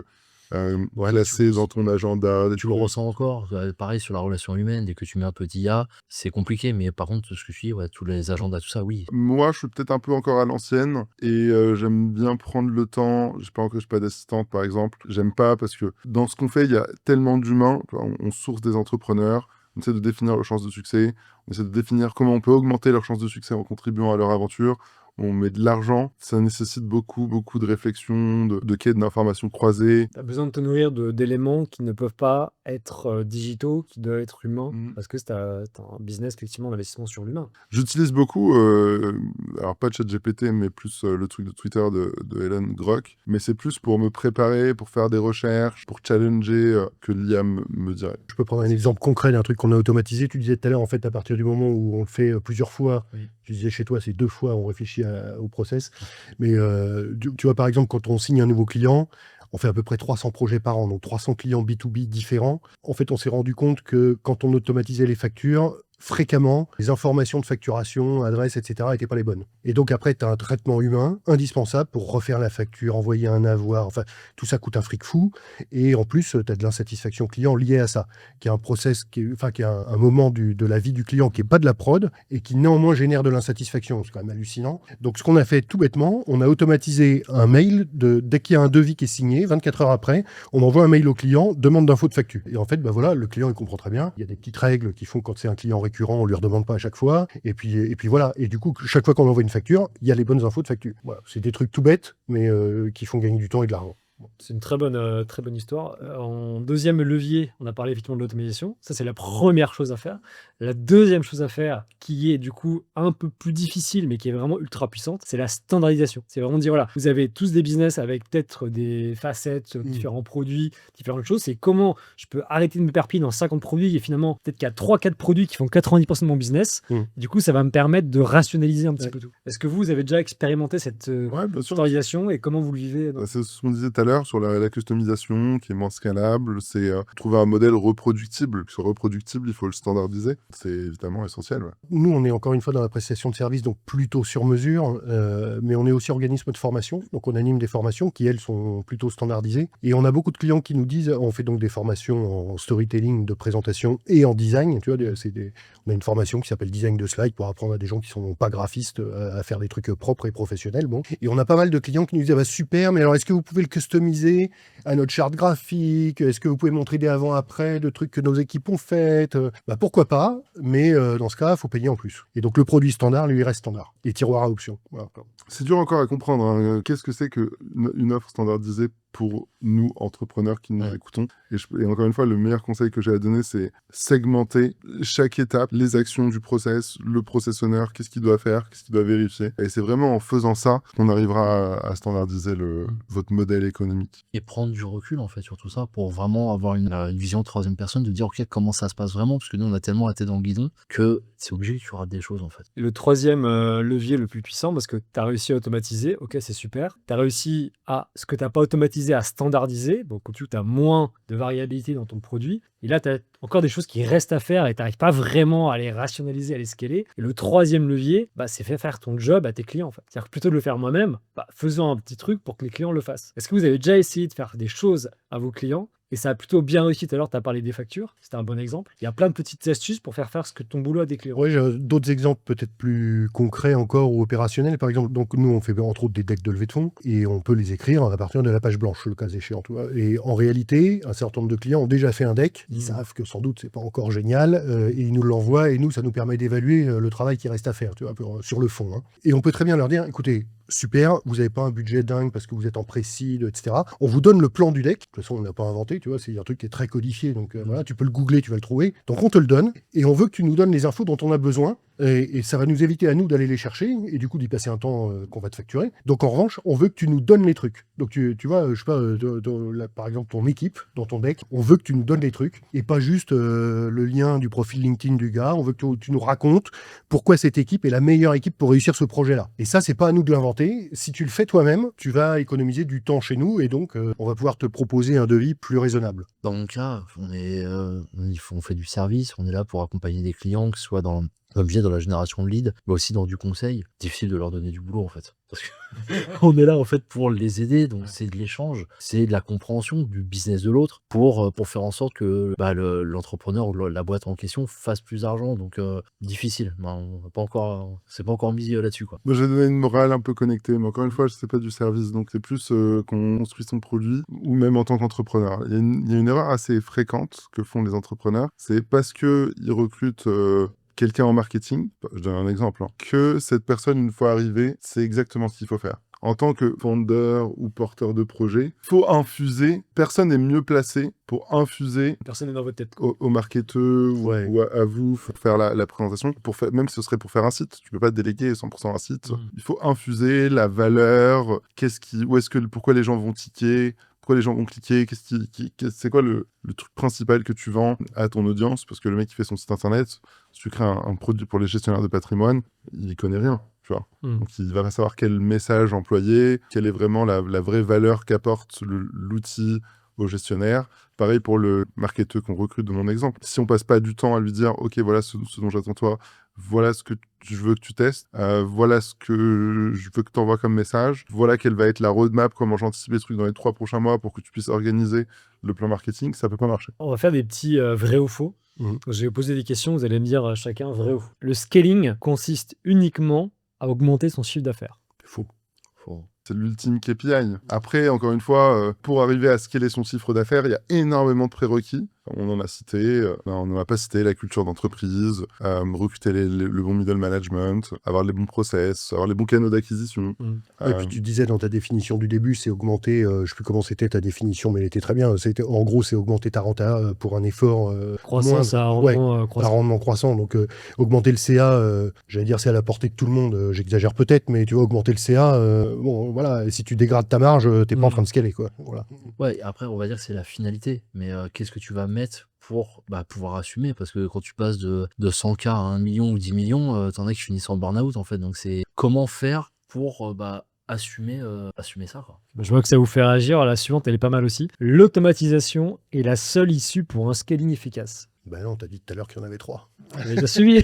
Ouais, classer dans ton agenda, des Tu le trucs. ressens encore, pareil sur la relation humaine, dès que tu mets un peu d'IA, c'est compliqué, mais par contre, ce que tu dis, ouais, tous les agendas, tout ça, oui. Moi, je suis peut-être un peu encore à l'ancienne et j'aime bien prendre le temps. J'ai pas d'assistante, par exemple. J'aime pas parce que dans ce qu'on fait, il y a tellement d'humains. Tu vois, on source des entrepreneurs, on essaie de définir leurs chances de succès, on essaie de définir comment on peut augmenter leurs chances de succès en contribuant à leur aventure. On met de l'argent, ça nécessite beaucoup de réflexion, de quêtes d'informations croisées. Tu as besoin de te nourrir d'éléments qui ne peuvent pas être digitaux, qui doivent être humains, parce que tu as un business effectivement d'investissement sur l'humain. J'utilise beaucoup, alors pas ChatGPT, mais plus le truc de Twitter de Elon Grok, mais c'est plus pour me préparer, pour faire des recherches, pour challenger, que l'IA me dirait. Je peux prendre un exemple concret d'un truc qu'on a automatisé. Tu disais tout à l'heure, en fait, à partir du moment où on le fait plusieurs fois, Oui. tu disais chez toi, c'est 2 fois, on réfléchit au process. Mais tu vois, par exemple, quand on signe un nouveau client, on fait à peu près 300 projets par an, donc 300 clients B2B différents. En fait, on s'est rendu compte que quand on automatisait les factures, fréquemment, les informations de facturation, adresse, etc., n'étaient pas les bonnes. Et donc après, tu as un traitement humain indispensable pour refaire la facture, envoyer un avoir. Enfin, tout ça coûte un fric fou. Et en plus, tu as de l'insatisfaction client liée à ça, qui est un process, qui est un moment de la vie du client qui n'est pas de la prod et qui néanmoins génère de l'insatisfaction. C'est quand même hallucinant. Donc, ce qu'on a fait tout bêtement, on a automatisé un mail dès qu'il y a un devis qui est signé, 24 heures après, on envoie un mail au client, demande d'infos de facture. Et en fait, bah voilà, le client, il comprend très bien. Il y a des petites règles qui font quand c'est un client récurrent, on lui redemande pas à chaque fois. Et puis voilà. Et du coup, chaque fois qu'on envoie une facture, il y a les bonnes infos de facture. Voilà. C'est des trucs tout bêtes, mais qui font gagner du temps et de l'argent. C'est une très bonne histoire. En deuxième levier, on a parlé effectivement de l'automatisation. Ça, c'est la première chose à faire. La deuxième chose à faire, qui est du coup un peu plus difficile, mais qui est vraiment ultra puissante, c'est la standardisation. C'est vraiment dire, voilà, vous avez tous des business avec peut-être des facettes, différents produits, différentes choses. C'est comment je peux arrêter de me perpiller dans 50 produits et finalement, peut-être qu'il y a 3-4 produits qui font 90% de mon business. Du coup, ça va me permettre de rationaliser un petit peu tout. Est-ce que vous avez déjà expérimenté cette Ouais, bien sûr. standardisation et comment vous le vivez C'est ce qu'on disait tout à l'heure sur la customisation qui est moins scalable, c'est trouver un modèle reproductible. Sur reproductible, il faut le standardiser. C'est évidemment essentiel. Ouais. Nous, on est encore une fois dans la prestation de services, donc plutôt sur mesure, mais on est aussi organisme de formation, donc on anime des formations qui, elles, sont plutôt standardisées. Et on a beaucoup de clients qui nous disent, on fait donc des formations en storytelling, de présentation et en design. Tu vois, on a une formation qui s'appelle Design de Slide pour apprendre à des gens qui sont pas graphistes à faire des trucs propres et professionnels. Bon. Et on a pas mal de clients qui nous disent, ah bah super, mais alors est-ce que vous pouvez le customiser à notre charte graphique? Est-ce que vous pouvez montrer des avant-après de trucs que nos équipes ont fait? Bah pourquoi pas, mais dans ce cas, il faut payer en plus. Et donc le produit standard, lui, il reste standard. Et tiroir à option. Voilà. C'est dur encore à comprendre. Hein. Qu'est-ce que c'est qu'une offre standardisée pour nous, entrepreneurs qui nous écoutons. Et encore une fois, le meilleur conseil que j'ai à donner, c'est segmenter chaque étape, les actions du process, le process owner, qu'est-ce qu'il doit faire, qu'est-ce qu'il doit vérifier. Et c'est vraiment en faisant ça qu'on arrivera à standardiser votre modèle économique. Et prendre du recul, en fait, sur tout ça, pour vraiment avoir une vision troisième personne, de dire, OK, comment ça se passe vraiment, parce que nous, on a tellement la tête dans le guidon que c'est obligé que tu rates des choses, en fait. Et le troisième levier le plus puissant, parce que tu as réussi à automatiser, ok, c'est super. Tu as réussi à ce que tu n'as pas automatisé, automatiser, à standardiser. Donc, tu as moins de variabilité dans ton produit. Et là, tu as encore des choses qui restent à faire et tu n'arrives pas vraiment à les rationaliser, à les scaler. Et le troisième levier, c'est faire ton job à tes clients. En fait. C'est-à-dire que plutôt que de le faire moi-même, faisons un petit truc pour que les clients le fassent. Est-ce que vous avez déjà essayé de faire des choses à vos clients et ça a plutôt bien réussi? Tout à l'heure, tu as parlé des factures. C'était un bon exemple. Il y a plein de petites astuces pour faire ce que ton boulot à des clients. Ouais, j'ai d'autres exemples peut-être plus concrets encore ou opérationnels. Par exemple, donc nous, on fait entre autres des decks de levée de fonds et on peut les écrire à partir de la page blanche, le cas échéant. Tu vois. Et en réalité, un certain nombre de clients ont déjà fait un deck. Ils savent que sans doute, c'est pas encore génial et ils nous l'envoient et nous, ça nous permet d'évaluer le travail qui reste à faire, tu vois, sur le fond. Hein. Et on peut très bien leur dire, écoutez, super, vous n'avez pas un budget dingue parce que vous êtes en précide, etc. On vous donne le plan du deck. De toute façon, on n'a pas inventé, tu vois, c'est un truc qui est très codifié. Donc voilà, tu peux le googler, tu vas le trouver. Donc on te le donne et on veut que tu nous donnes les infos dont on a besoin. Et ça va nous éviter à nous d'aller les chercher et du coup d'y passer un temps qu'on va te facturer. Donc en revanche, on veut que tu nous donnes les trucs. Donc tu vois, je sais pas, là, par exemple ton équipe dans ton deck, on veut que tu nous donnes les trucs et pas juste le lien du profil LinkedIn du gars. On veut que tu nous racontes pourquoi cette équipe est la meilleure équipe pour réussir ce projet-là. Et ça, c'est pas à nous de l'inventer. Si tu le fais toi-même, tu vas économiser du temps chez nous et donc on va pouvoir te proposer un devis plus raisonnable. Dans mon cas, on fait du service, on est là pour accompagner des clients, que ce soit comme je disais, dans la génération de leads, mais aussi dans du conseil. Difficile de leur donner du boulot, en fait. Parce qu'on est là, en fait, pour les aider. Donc, c'est de l'échange, c'est de la compréhension du business de l'autre pour faire en sorte que l'entrepreneur ou la boîte en question fasse plus d'argent. Donc, difficile. C'est pas encore mis là-dessus, quoi. Moi, j'ai donné une morale un peu connectée, mais encore une fois, c'est pas du service, donc c'est plus qu'on construit son produit, ou même en tant qu'entrepreneur. Il y a une erreur assez fréquente que font les entrepreneurs, c'est parce qu'ils recrutent quelqu'un en marketing, je donne un exemple, que cette personne, une fois arrivée, c'est exactement ce qu'il faut faire. En tant que fondeur ou porteur de projet, faut infuser. Personne n'est mieux placé pour infuser. Personne n'est dans votre tête. Aux marketeurs ou à vous pour faire la présentation. Même si ce serait pour faire un site, tu peux pas déléguer 100% un site. Il faut infuser la valeur. Pourquoi les gens vont ticker? Pourquoi les gens vont cliquer? C'est quoi le truc principal que tu vends à ton audience? Parce que le mec qui fait son site internet, si tu crées un produit pour les gestionnaires de patrimoine, il connaît rien. Tu vois. Donc il va savoir quel message employer, quelle est vraiment la vraie valeur qu'apporte l'outil au gestionnaire. Pareil pour le marketeur qu'on recrute de mon exemple. Si on passe pas du temps à lui dire « Ok, voilà ce dont j'attends toi, voilà ce que je veux que tu testes, voilà ce que je veux que tu envoies comme message, voilà quelle va être la roadmap, comment j'anticipe les trucs dans les 3 prochains mois pour que tu puisses organiser le plan marketing », ça peut pas marcher. On va faire des petits vrais ou faux. Je vais poser des questions, vous allez me dire chacun vrai ou faux. Le scaling consiste uniquement à augmenter son chiffre d'affaires. Faux. C'est l'ultime KPI. Après, encore une fois, pour arriver à scaler son chiffre d'affaires, il y a énormément de prérequis. On en a cité, on n'en a pas cité, la culture d'entreprise, recruter le bon middle management, avoir les bons process, avoir les bons canaux d'acquisition. Et puis tu disais dans ta définition du début, c'est augmenter, je ne sais plus comment c'était ta définition, mais elle était très bien. En gros, c'est augmenter ta renta pour un effort croissance à rendement croissant. À rendement croissant. Donc augmenter le CA, j'allais dire c'est à la portée de tout le monde, j'exagère peut-être, mais tu vois, augmenter le CA, voilà, et si tu dégrades ta marge, tu n'es pas en train de scaler, quoi. Voilà. Ouais, après, on va dire que c'est la finalité, mais qu'est-ce que tu vas mettre pour pouvoir assumer? Parce que quand tu passes de 100K à 1 million ou 10 millions, t'en as qui finissent en burn-out, en fait. Donc, c'est comment faire pour assumer ça, quoi. Je vois que ça vous fait réagir. La suivante, elle est pas mal aussi. L'automatisation est la seule issue pour un scaling efficace. Ben non, t'as dit tout à l'heure qu'il y en avait 3. J'avais déjà suivi.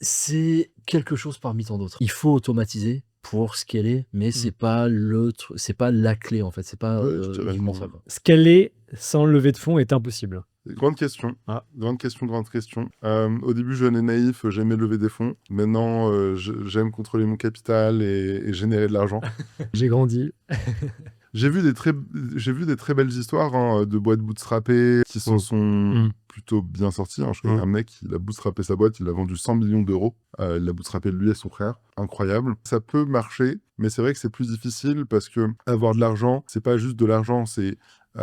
C'est quelque chose parmi tant d'autres. Il faut automatiser pour scaler, mais c'est pas la clé, en fait. C'est pas uniquement ça, quoi. Scaler sans lever de fonds est impossible. Grande question. Grande question. Au début, jeune et naïf, j'aimais lever des fonds. Maintenant, j'aime contrôler mon capital et générer de l'argent. J'ai grandi. J'ai vu des très belles histoires de boîtes bootstrappées qui s'en sont plutôt bien sorties. Je connais un mec, il a bootstrappé sa boîte, il a vendu 100 millions d'euros. Il l'a bootstrappé lui et son frère. Incroyable. Ça peut marcher, mais c'est vrai que c'est plus difficile parce que avoir de l'argent, c'est pas juste de l'argent, c'est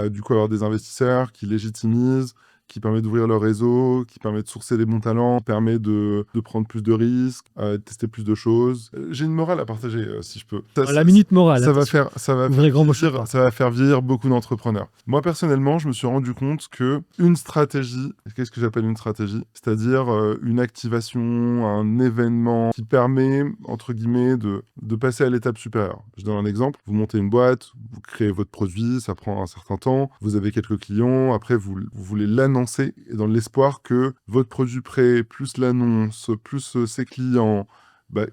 du coup avoir des investisseurs qui légitimisent, qui permet d'ouvrir leur réseau, qui permet de sourcer des bons talents, permet de prendre plus de risques, de tester plus de choses. J'ai une morale à partager, si je peux. La minute morale. Ça va attention. Ouvrez grand mot vieillir, ça va faire vieillir beaucoup d'entrepreneurs. Moi, personnellement, je me suis rendu compte que une stratégie, qu'est-ce que j'appelle une stratégie? C'est-à-dire une activation, un événement qui permet, entre guillemets, de passer à l'étape supérieure. Je donne un exemple. Vous montez une boîte, vous créez votre produit, ça prend un certain temps, vous avez quelques clients, après vous voulez l'annoncer dans l'espoir que votre produit prêt, plus l'annonce, plus ses clients,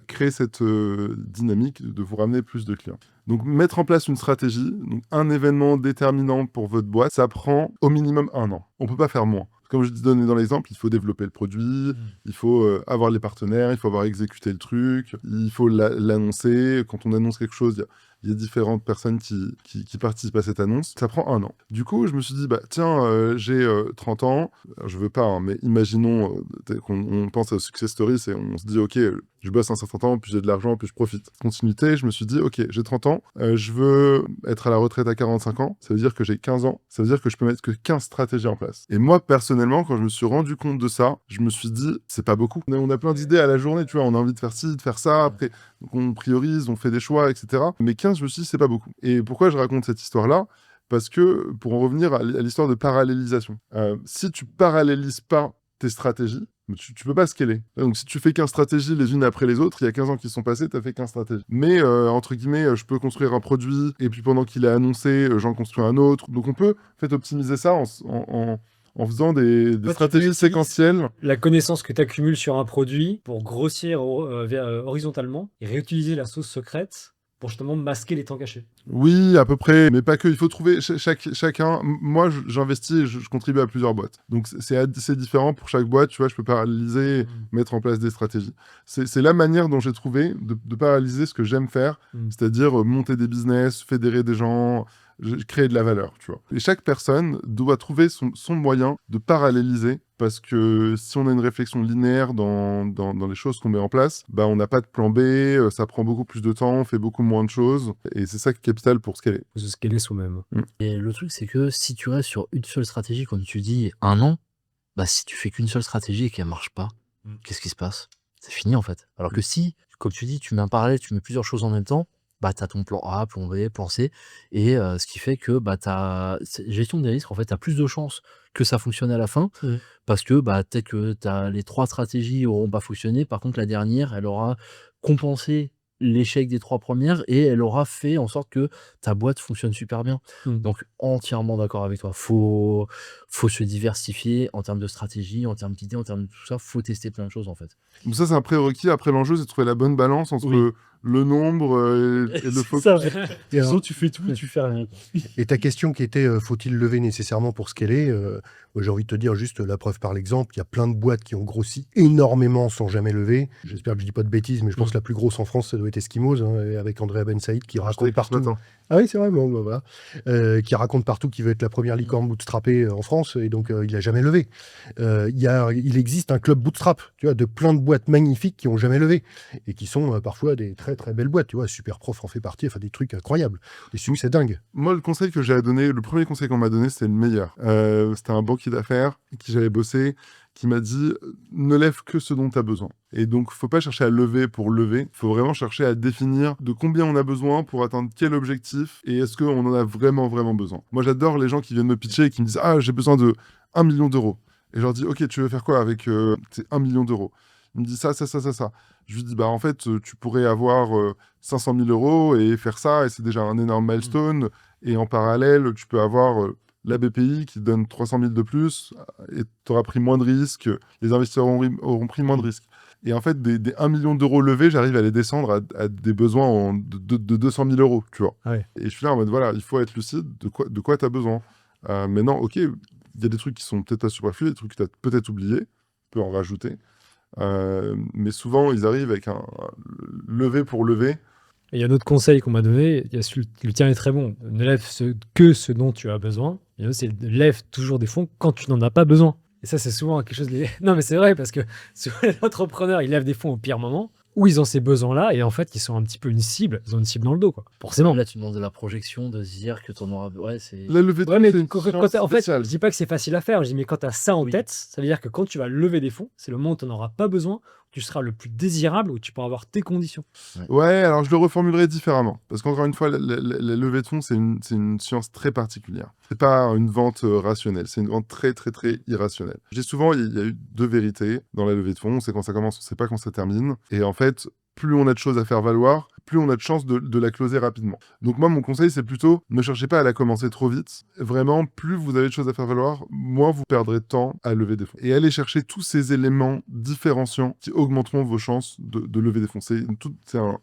crée cette dynamique de vous ramener plus de clients. Donc, mettre en place une stratégie, donc un événement déterminant pour votre boîte, ça prend au minimum 1 an. On ne peut pas faire moins. Comme je donnais dans l'exemple, il faut développer le produit, il faut avoir les partenaires, il faut avoir exécuté le truc, il faut l'annoncer. Quand on annonce quelque chose, il y a différentes personnes qui participent à cette annonce. Ça prend 1 an. Du coup, je me suis dit, tiens, j'ai 30 ans. Alors, je veux pas, hein, mais imaginons qu'on pense à success stories et on se dit, OK, je bosse un certain temps, puis j'ai de l'argent, puis je profite. Continuité, je me suis dit, OK, j'ai 30 ans, je veux être à la retraite à 45 ans. Ça veut dire que j'ai 15 ans. Ça veut dire que je peux mettre que 15 stratégies en place. Et moi, personnellement, quand je me suis rendu compte de ça, je me suis dit, c'est pas beaucoup. On a plein d'idées à la journée, tu vois, on a envie de faire ci, de faire ça. Après, donc on priorise, on fait des choix, etc. Mais 15, je me suis dit, c'est pas beaucoup. Et pourquoi je raconte cette histoire-là? Parce que, pour en revenir à l'histoire de parallélisation, si tu parallélises pas tes stratégies, tu peux pas scaler. Donc, si tu fais 15 stratégies les unes après les autres, il y a 15 ans qui sont passés, tu as fait 15 stratégies. Mais, entre guillemets, je peux construire un produit, et puis pendant qu'il est annoncé, j'en construis un autre. Donc, on peut, en fait, optimiser ça en faisant des stratégies séquentielles. La connaissance que tu accumules sur un produit pour grossir horizontalement et réutiliser la sauce secrète pour justement masquer les temps cachés. Oui, à peu près, mais pas que. Il faut trouver chacun. Moi, j'investis et je contribue à plusieurs boîtes. Donc, c'est différent pour chaque boîte. Tu vois, je peux paralléliser, mettre en place des stratégies. C'est la manière dont j'ai trouvé de paralyser ce que j'aime faire, c'est-à-dire monter des business, fédérer des gens, créer de la valeur, tu vois. Et chaque personne doit trouver son moyen de paralléliser, parce que si on a une réflexion linéaire dans les choses qu'on met en place, on n'a pas de plan B, ça prend beaucoup plus de temps, on fait beaucoup moins de choses, et c'est ça qui est capital pour scaler. Se scaler soi-même. Et le truc, c'est que si tu restes sur une seule stratégie, quand tu dis 1 an, si tu fais qu'une seule stratégie et qu'elle marche pas, qu'est-ce qui se passe? C'est fini, en fait. Alors que si, comme tu dis, tu mets un parallèle, tu mets plusieurs choses en même temps, tu as ton plan A, plan B, plan C, et ce qui fait que gestion des risques, en fait, tu as plus de chances que ça fonctionne à la fin, parce que peut-être que les 3 stratégies n'auront pas fonctionné, par contre la dernière, elle aura compensé l'échec des 3 premières et elle aura fait en sorte que ta boîte fonctionne super bien. Donc entièrement d'accord avec toi, faut se diversifier en termes de stratégie, en termes d'idées, en termes de tout ça, faut tester plein de choses en fait. Donc ça, c'est un prérequis. Après, l'enjeu, c'est de trouver la bonne balance entre le nombre et le focus. Sinon, tu fais tout, tu fais rien. Et ta question qui était faut-il lever nécessairement pour scaler, j'ai envie de te dire juste la preuve par l'exemple. Il y a plein de boîtes qui ont grossi énormément sans jamais lever. J'espère que je dis pas de bêtises, mais je pense que la plus grosse en France, ça doit être Eskimos, avec Andrea Ben Saïd qui raconte partout. Ah oui, c'est vrai, bon, voilà. Qui raconte partout qu'il veut être la première licorne bootstrappée en France, et donc il a jamais levé. Il existe un club bootstrap, tu vois, de plein de boîtes magnifiques qui ont jamais levé et qui sont parfois des très très belles boîtes, tu vois. Superprof en fait partie, enfin des trucs incroyables, des succès dingues. Moi, le conseil que j'ai à donner, le premier conseil qu'on m'a donné, c'était le meilleur. C'était un banquier d'affaires qui j'avais bossé, qui m'a dit ne lève que ce dont tu as besoin. Et donc, faut pas chercher à lever pour lever, faut vraiment chercher à définir de combien on a besoin pour atteindre quel objectif et est-ce qu'on en a vraiment besoin. Moi, j'adore les gens qui viennent me pitcher et qui me disent ah, j'ai besoin de 1 million d'euros. Et je leur dis ok, tu veux faire quoi avec ces 1 million d'euros? Il me dit ça. Je lui dis en fait, tu pourrais avoir 500 000 euros et faire ça, et c'est déjà un énorme milestone. Et en parallèle, tu peux avoir la BPI qui te donne 300 000 de plus, et tu auras pris moins de risques, les investisseurs auront pris moins de risques. Et en fait, des 1 million d'euros levés, j'arrive à les descendre à des besoins de 200 000 euros, tu vois. Ah ouais. Et je suis là en mode, voilà, il faut être lucide de quoi tu as besoin. Maintenant, ok, il y a des trucs qui sont peut-être pas superflus, des trucs que tu as peut-être oubliés, tu peux en rajouter. Mais souvent, ils arrivent avec un lever pour lever. Il y a un autre conseil qu'on m'a donné, le tien est très bon. Ne lève que ce dont tu as besoin. Et l'autre, c'est lève toujours des fonds quand tu n'en as pas besoin. Et ça, c'est souvent quelque chose... Non, mais c'est vrai, parce que souvent, l'entrepreneur, il lève des fonds au pire moment. où ils ont ces besoins-là, et en fait, ils sont un petit peu une cible, ils ont une cible dans le dos, quoi. Forcément. Là, tu demandes de la projection, de se dire que tu en auras. Ouais, c'est. La levée de Ouais, fonds, mais c'est une en fait, spéciale. je dis pas que c'est facile à faire, je dis mais quand tu as ça en Oui. tête, ça veut dire que quand tu vas lever des fonds, c'est le moment où tu n'en auras pas besoin, tu seras le plus désirable, où tu pourras avoir tes conditions. Ouais, alors je le reformulerai différemment. Parce qu'encore une fois, la levée de fonds, c'est une science très particulière. C'est pas une vente rationnelle, c'est une vente très, très, très irrationnelle. J'ai souvent, il y a eu deux vérités dans la levée de fonds. C'est quand ça commence, on sait pas quand ça termine. Et en fait, plus on a de choses à faire valoir, plus on a de chances de la closer rapidement. Donc moi, mon conseil, c'est plutôt, ne cherchez pas à la commencer trop vite. Vraiment, plus vous avez de choses à faire valoir, moins vous perdrez de temps à lever des fonds. Et allez chercher tous ces éléments différenciants qui augmenteront vos chances de lever des fonds. C'est une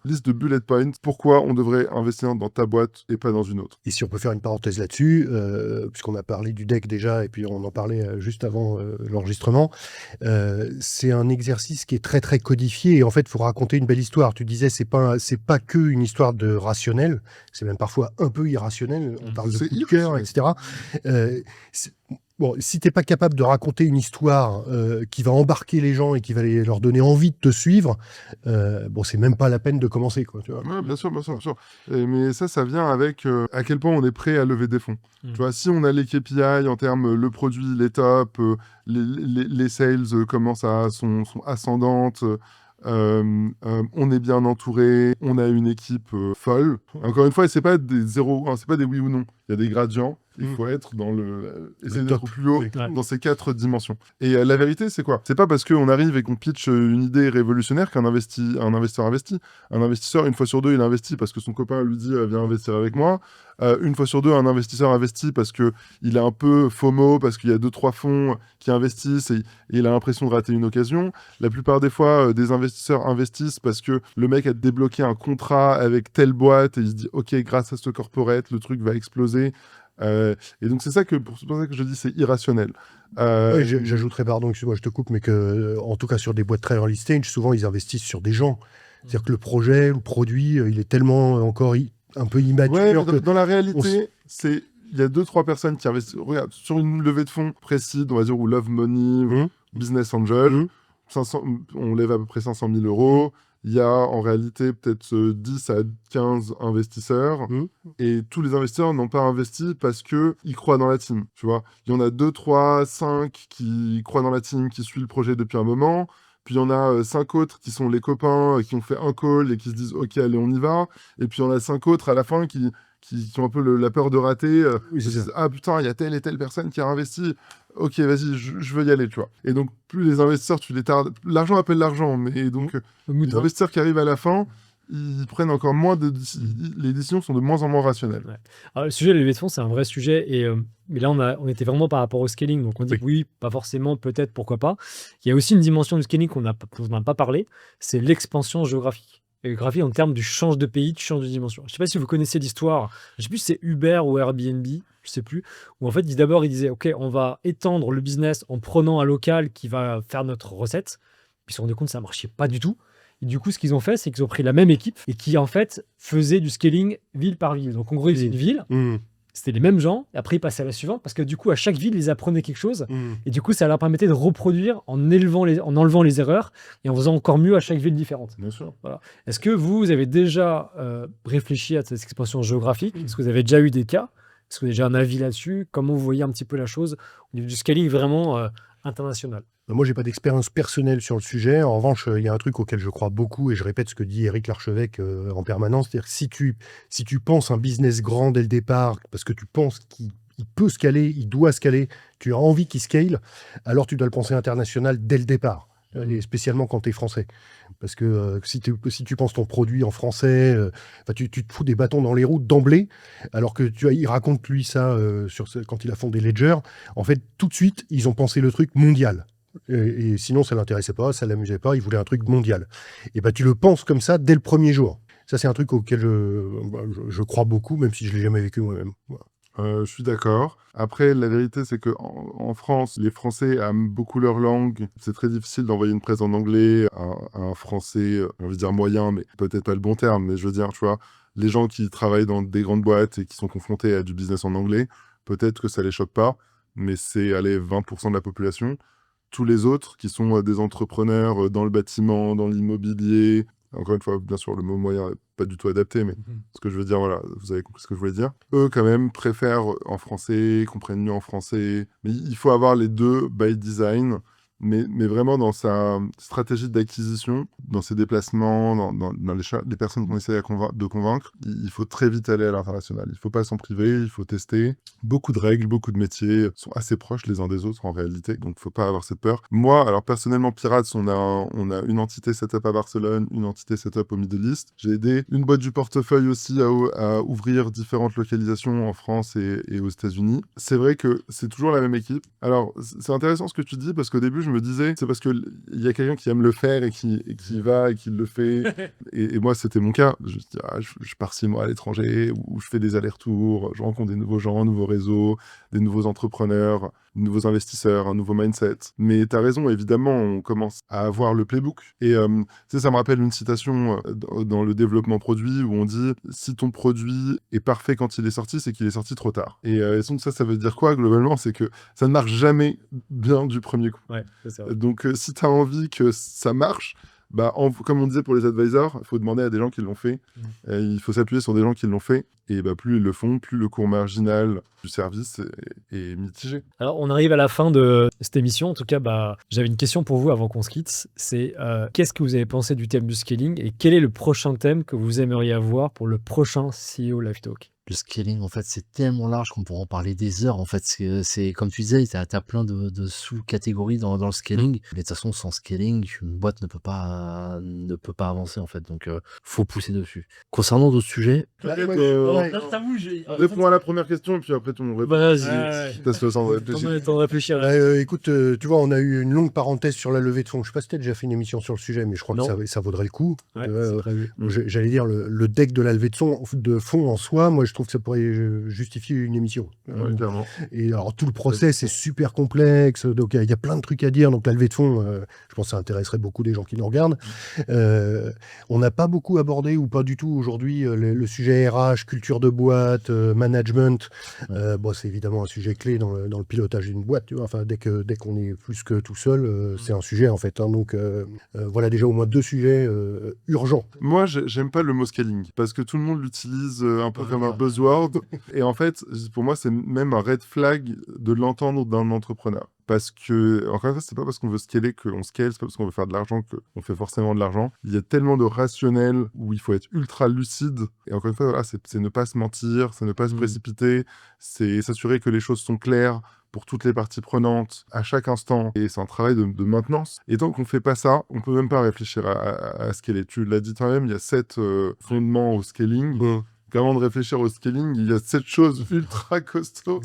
liste de bullet points. Pourquoi on devrait investir dans ta boîte et pas dans une autre. Et si on peut faire une parenthèse là-dessus, puisqu'on a parlé du deck déjà, et puis on en parlait juste avant l'enregistrement, c'est un exercice qui est très très codifié, et en fait, il faut raconter une belle histoire. Tu disais, c'est pas que une histoire de rationnel, c'est même parfois un peu irrationnel, on parle de C'est coup de cœur, etc. Bon, si t'es pas capable de raconter une histoire qui va embarquer les gens et qui va leur donner envie de te suivre, bon, c'est même pas la peine de commencer, quoi, tu vois. Ouais, bien sûr, bien sûr, bien sûr. Mais ça vient avec à quel point on est prêt à lever des fonds. Tu vois, si on a les KPI en termes, le produit, les tops, les sales commencent sont ascendantes, on est bien entouré, on a une équipe folle. Encore une fois, c'est pas des zéros, hein, c'est pas des oui ou non. Il y a des gradients. Il faut être dans essayer d'être top. au plus haut Oui. Ouais. dans ces 4 dimensions. Et la vérité, c'est quoi? C'est pas parce qu'on arrive et qu'on pitch une idée révolutionnaire qu'un investisseur investit. Un investisseur, une fois sur deux, il investit parce que son copain lui dit viens investir avec moi. Une fois sur deux, un investisseur investit parce qu'il est un peu FOMO, parce qu'il y a 2-3 fonds qui investissent et il a l'impression de rater une occasion. La plupart des fois, des investisseurs investissent parce que le mec a débloqué un contrat avec telle boîte et il se dit ok, grâce à ce corporate, le truc va exploser. Et donc c'est pour ça que je dis c'est irrationnel. Ouais, j'ajouterais, pardon, excuse-moi, je te coupe, mais que, en tout cas, sur des boîtes très early stage, souvent, ils investissent sur des gens. C'est-à-dire que le projet, le produit, il est tellement encore un peu Ouais, immature mais dans la on réalité, il y a 2-3 personnes qui investissent. Regarde, sur une levée de fonds précise, on va dire, ou Love Money, ou Business Angel, Mmh. 500 on lève à peu près 500 000 euros. Il y a en réalité peut-être 10 à 15 investisseurs. Mmh. Et tous les investisseurs n'ont pas investi parce qu'ils croient dans la team. Tu vois, il y en a 2, 3, 5 qui croient dans la team, qui suivent le projet depuis un moment. Puis il y en a 5 autres qui sont les copains, qui ont fait un call et qui se disent ok, allez, on y va. Et puis il y en a 5 autres à la fin qui ont un peu la peur de rater. Oui, c'est Qui se ça. disent ah putain, il y a telle et telle personne qui a investi. Ok, vas-y, je veux y aller, tu vois. Et donc, plus les investisseurs, tu les tardes. L'argent appelle l'argent, mais donc, les investisseurs qui arrivent à la fin, ils prennent encore moins les décisions sont de moins en moins rationnelles. Ouais. Alors, le sujet de la levée de fonds, c'est un vrai sujet. Mais là, on était vraiment par rapport au scaling. Donc, on dit Oui. que oui, pas forcément, peut-être, pourquoi pas. Il y a aussi une dimension du scaling dont on n'a pas parlé, c'est l'expansion géographique. Et géographique en termes du change de pays, tu changes de dimension. Je ne sais pas si vous connaissez l'histoire, je ne sais plus si c'est Uber ou Airbnb, je ne sais plus, où en fait, d'abord, ils disaient, OK, on va étendre le business en prenant un local qui va faire notre recette. Puis ils se sont rendus compte que ça ne marchait pas du tout. Et du coup, ce qu'ils ont fait, c'est qu'ils ont pris la même équipe et qui, en fait, faisait du scaling ville par ville. Donc, en gros, ils faisaient une ville, Mmh. c'était les mêmes gens, et après, ils passaient à la suivante, parce que du coup, à chaque ville, ils apprenaient quelque chose. Mmh. Et du coup, ça leur permettait de reproduire en enlevant les erreurs et en faisant encore mieux à chaque ville différente. Bien sûr. Est-ce que vous avez déjà réfléchi à cette expansion géographique? Est-ce que vous avez déjà eu des cas? Est-ce que vous avez déjà un avis là-dessus? Comment vous voyez un petit peu la chose au niveau du scaling vraiment international? Moi, j'ai pas d'expérience personnelle sur le sujet. En revanche, il y a un truc auquel je crois beaucoup, et je répète ce que dit Éric Larchevêque en permanence, c'est-à-dire que si tu penses un business grand dès le départ, parce que tu penses qu'il peut scaler, il doit scaler, tu as envie qu'il scale, alors tu dois le penser international dès le départ. Et spécialement quand tu es français. Parce que si tu penses ton produit en français, tu te fous des bâtons dans les roues d'emblée, alors que il raconte lui ça quand il a fondé Ledger. En fait, tout de suite, ils ont pensé le truc mondial. Et sinon, ça l'intéressait pas, ça l'amusait pas, il voulait un truc mondial. Et tu le penses comme ça dès le premier jour. Ça, c'est un truc auquel je crois beaucoup, même si je l'ai jamais vécu moi-même. Voilà. Je suis d'accord. Après, la vérité, c'est que en France, les Français aiment beaucoup leur langue. C'est très difficile d'envoyer une presse en anglais à un Français, j'ai envie de dire moyen, mais peut-être pas le bon terme, mais je veux dire, tu vois, les gens qui travaillent dans des grandes boîtes et qui sont confrontés à du business en anglais, peut-être que ça les choque pas, mais c'est, allez, 20% de la population. Tous les autres, qui sont des entrepreneurs dans le bâtiment, dans l'immobilier, Encore une fois, bien sûr, le mot moyen n'est pas du tout adapté, mais ce que je veux dire, voilà, vous avez compris ce que je voulais dire. Eux, quand même, préfèrent en français, comprennent mieux en français. Mais il faut avoir les deux by design. Mais vraiment dans sa stratégie d'acquisition, dans ses déplacements, dans les personnes qu'on essaie de convaincre, il faut très vite aller à l'international. Il ne faut pas s'en priver, il faut tester. Beaucoup de règles, beaucoup de métiers sont assez proches les uns des autres en réalité, donc il ne faut pas avoir cette peur. Moi, alors personnellement, Pirates, on a une entité setup à Barcelone, une entité setup au Middle East. J'ai aidé une boîte du portefeuille aussi à ouvrir différentes localisations en France et aux États-Unis. C'est vrai que c'est toujours la même équipe. Alors, c'est intéressant ce que tu dis, parce qu'au début, je me disais, c'est parce qu'il y a quelqu'un qui aime le faire et qui va et qui le fait. et moi, c'était mon cas. Je me dis, je pars 6 mois à l'étranger, où je fais des allers-retours, je rencontre des nouveaux gens, nouveaux réseaux, des nouveaux entrepreneurs, de nouveaux investisseurs, un nouveau mindset. Mais tu as raison, évidemment, on commence à avoir le playbook. Et ça me rappelle une citation dans le développement produit où on dit « Si ton produit est parfait quand il est sorti, c'est qu'il est sorti trop tard ». Et donc ça veut dire quoi, globalement? C'est que ça ne marche jamais bien du premier coup. Ouais, c'est vrai. Donc si tu as envie que ça marche, comme on disait pour les advisors, il faut demander à des gens qui l'ont fait. Il faut s'appuyer sur des gens qui l'ont fait. Et plus ils le font, plus le coût marginal du service est mitigé. Alors, on arrive à la fin de cette émission. En tout cas, j'avais une question pour vous avant qu'on se quitte. C'est qu'est-ce que vous avez pensé du thème du scaling et quel est le prochain thème que vous aimeriez avoir pour le prochain CEO Live Talk? Le scaling, en fait, c'est tellement large qu'on pourra en parler des heures. En fait, c'est comme tu disais, t'as plein de sous-catégories dans le scaling. Mais de toute façon, sans scaling, une boîte ne peut pas avancer, en fait. Donc, faut pousser dessus. Concernant d'autres sujets, Réponds à la première question et puis après ton réponse. Vas-y. T'as le temps de réfléchir. Le temps de réfléchir. Écoute, tu vois, on a eu une longue parenthèse sur la levée de fonds. Je sais pas si tu as déjà fait une émission sur le sujet, mais je crois Non. que ça vaudrait le coup. Ouais, c'est prévu. J'allais dire, le deck de la levée de fonds en soi, moi, je trouve que ça pourrait justifier une émission. Ouais, clairement. Et alors, tout le process est super complexe, donc il y a plein de trucs à dire. Donc, la levée de fonds, je pense que ça intéresserait beaucoup des gens qui nous regardent. On n'a pas beaucoup abordé, ou pas du tout aujourd'hui, le sujet RH, culture de boîte, management. C'est évidemment un sujet clé dans le pilotage d'une boîte. Tu vois. Enfin, dès qu'on est plus que tout seul, c'est un sujet, en fait. Hein. Donc, voilà déjà au moins 2 sujets urgents. Moi, j'aime pas le mot scaling parce que tout le monde l'utilise un peu comme un buzzword. Et en fait, pour moi, c'est même un red flag de l'entendre d'un entrepreneur. Parce que, encore une fois, c'est pas parce qu'on veut scaler que l'on scale, c'est pas parce qu'on veut faire de l'argent qu'on fait forcément de l'argent. Il y a tellement de rationnel où il faut être ultra lucide. Et encore une fois, voilà, c'est ne pas se mentir, c'est ne pas se précipiter, c'est s'assurer que les choses sont claires pour toutes les parties prenantes à chaque instant. Et c'est un travail de maintenance. Et tant qu'on fait pas ça, on peut même pas réfléchir à scaler. Tu l'as dit toi-même, il y a 7 fondements au scaling. Avant de réfléchir au scaling, il y a 7 choses ultra costauds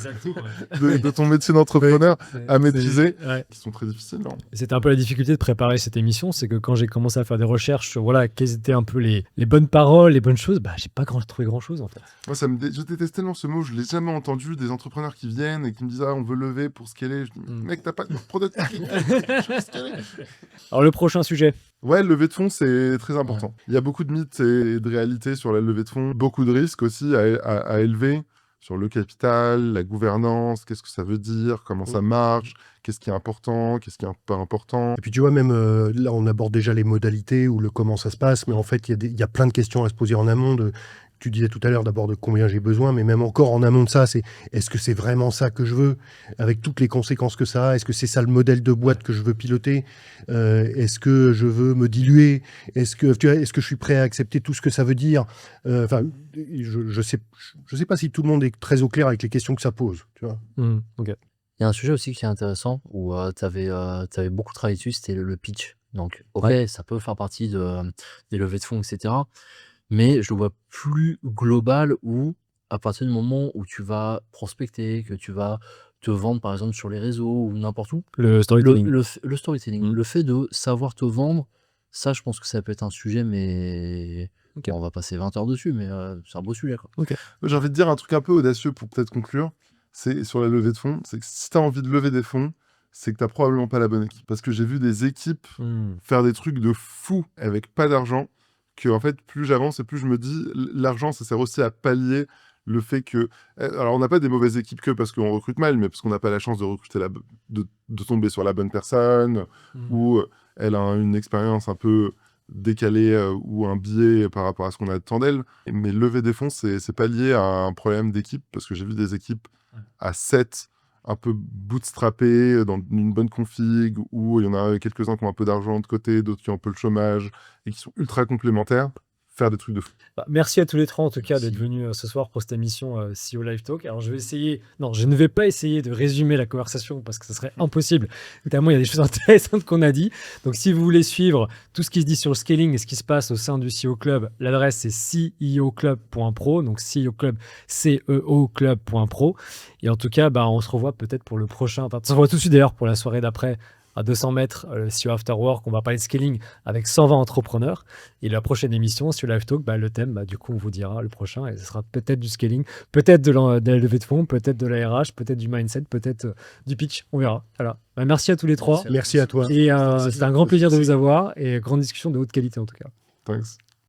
de ton métier d'entrepreneur à maîtriser, qui sont très difficiles. Non. C'était un peu la difficulté de préparer cette émission, c'est que quand j'ai commencé à faire des recherches sur quelles étaient un peu les bonnes paroles, les bonnes choses, j'ai pas trouvé grand-chose en fait. Moi, je déteste tellement ce mot, je l'ai jamais entendu, des entrepreneurs qui viennent et qui me disent « Ah, on veut lever pour scaler ». Je dis « Mec, t'as pas de product market fit, je veux scaler ». Alors le prochain sujet. Ouais, levée de fonds, c'est très important. Il y a beaucoup de mythes et de réalités sur la levée de fonds, beaucoup de risques aussi à élever sur le capital, la gouvernance, qu'est-ce que ça veut dire, comment ça marche, qu'est-ce qui est important, qu'est-ce qui est pas important. Et puis tu vois, même là, on aborde déjà les modalités ou le comment ça se passe, mais en fait, il y a plein de questions à se poser en amont. Tu disais tout à l'heure d'abord de combien j'ai besoin, mais même encore en amont de ça, c'est est-ce que c'est vraiment ça que je veux, avec toutes les conséquences que ça a? Est-ce que c'est ça le modèle de boîte que je veux piloter? Est-ce que je veux me diluer? Est-ce que je suis prêt à accepter tout ce que ça veut dire? Je sais pas si tout le monde est très au clair avec les questions que ça pose. Tu vois. Ok. il y a un sujet aussi qui est intéressant où tu avais beaucoup travaillé dessus, c'était le pitch. Donc, ça peut faire partie des levées de fonds, etc. Mais je le vois plus global où, à partir du moment où tu vas prospecter, que tu vas te vendre par exemple sur les réseaux ou n'importe où, Le storytelling. le storytelling, le fait de savoir te vendre, ça je pense que ça peut être un sujet, mais on va passer 20 heures dessus, mais c'est un beau sujet, quoi. J'ai envie de dire un truc un peu audacieux pour peut-être conclure, c'est sur la levée de fonds, c'est que si tu as envie de lever des fonds, c'est que tu n'as probablement pas la bonne équipe. Parce que j'ai vu des équipes faire des trucs de fou avec pas d'argent, que en fait, plus j'avance et plus je me dis, l'argent, ça sert aussi à pallier le fait que... Alors, on n'a pas des mauvaises équipes que parce qu'on recrute mal, mais parce qu'on n'a pas la chance de recruter de tomber sur la bonne personne, ou elle a une expérience un peu décalé ou un biais par rapport à ce qu'on attend d'elle. Mais lever des fonds, c'est pas lié à un problème d'équipe, parce que j'ai vu des équipes à 7 un peu bootstrappées dans une bonne config, où il y en a quelques-uns qui ont un peu d'argent de côté, d'autres qui ont un peu le chômage, et qui sont ultra complémentaires, faire des trucs de fou. Merci à tous les trois en tout cas Merci. d'être venus ce soir pour cette émission CEO Live Talk. Alors je ne vais pas essayer de résumer la conversation parce que ce serait impossible. Notamment, il y a des choses intéressantes qu'on a dit. Donc si vous voulez suivre tout ce qui se dit sur le scaling et ce qui se passe au sein du CEO Club, l'adresse c'est ceoclub.pro. Donc CEO Club, CEO Club.pro. Et en tout cas, on se revoit peut-être pour le prochain. Enfin, on se revoit tout de suite d'ailleurs pour la soirée d'après. À 200 mètres, le CEO After Work, on va parler de scaling avec 120 entrepreneurs. Et la prochaine émission, sur Live Talk, le thème, du coup, on vous dira le prochain. Et ce sera peut-être du scaling, peut-être de la levée de fonds, peut-être de la RH, peut-être du mindset, peut-être du pitch. On verra. Voilà. Merci à tous les trois. Merci à toi. Et c'était un grand plaisir de vous avoir et grande discussion de haute qualité en tout cas. Thanks.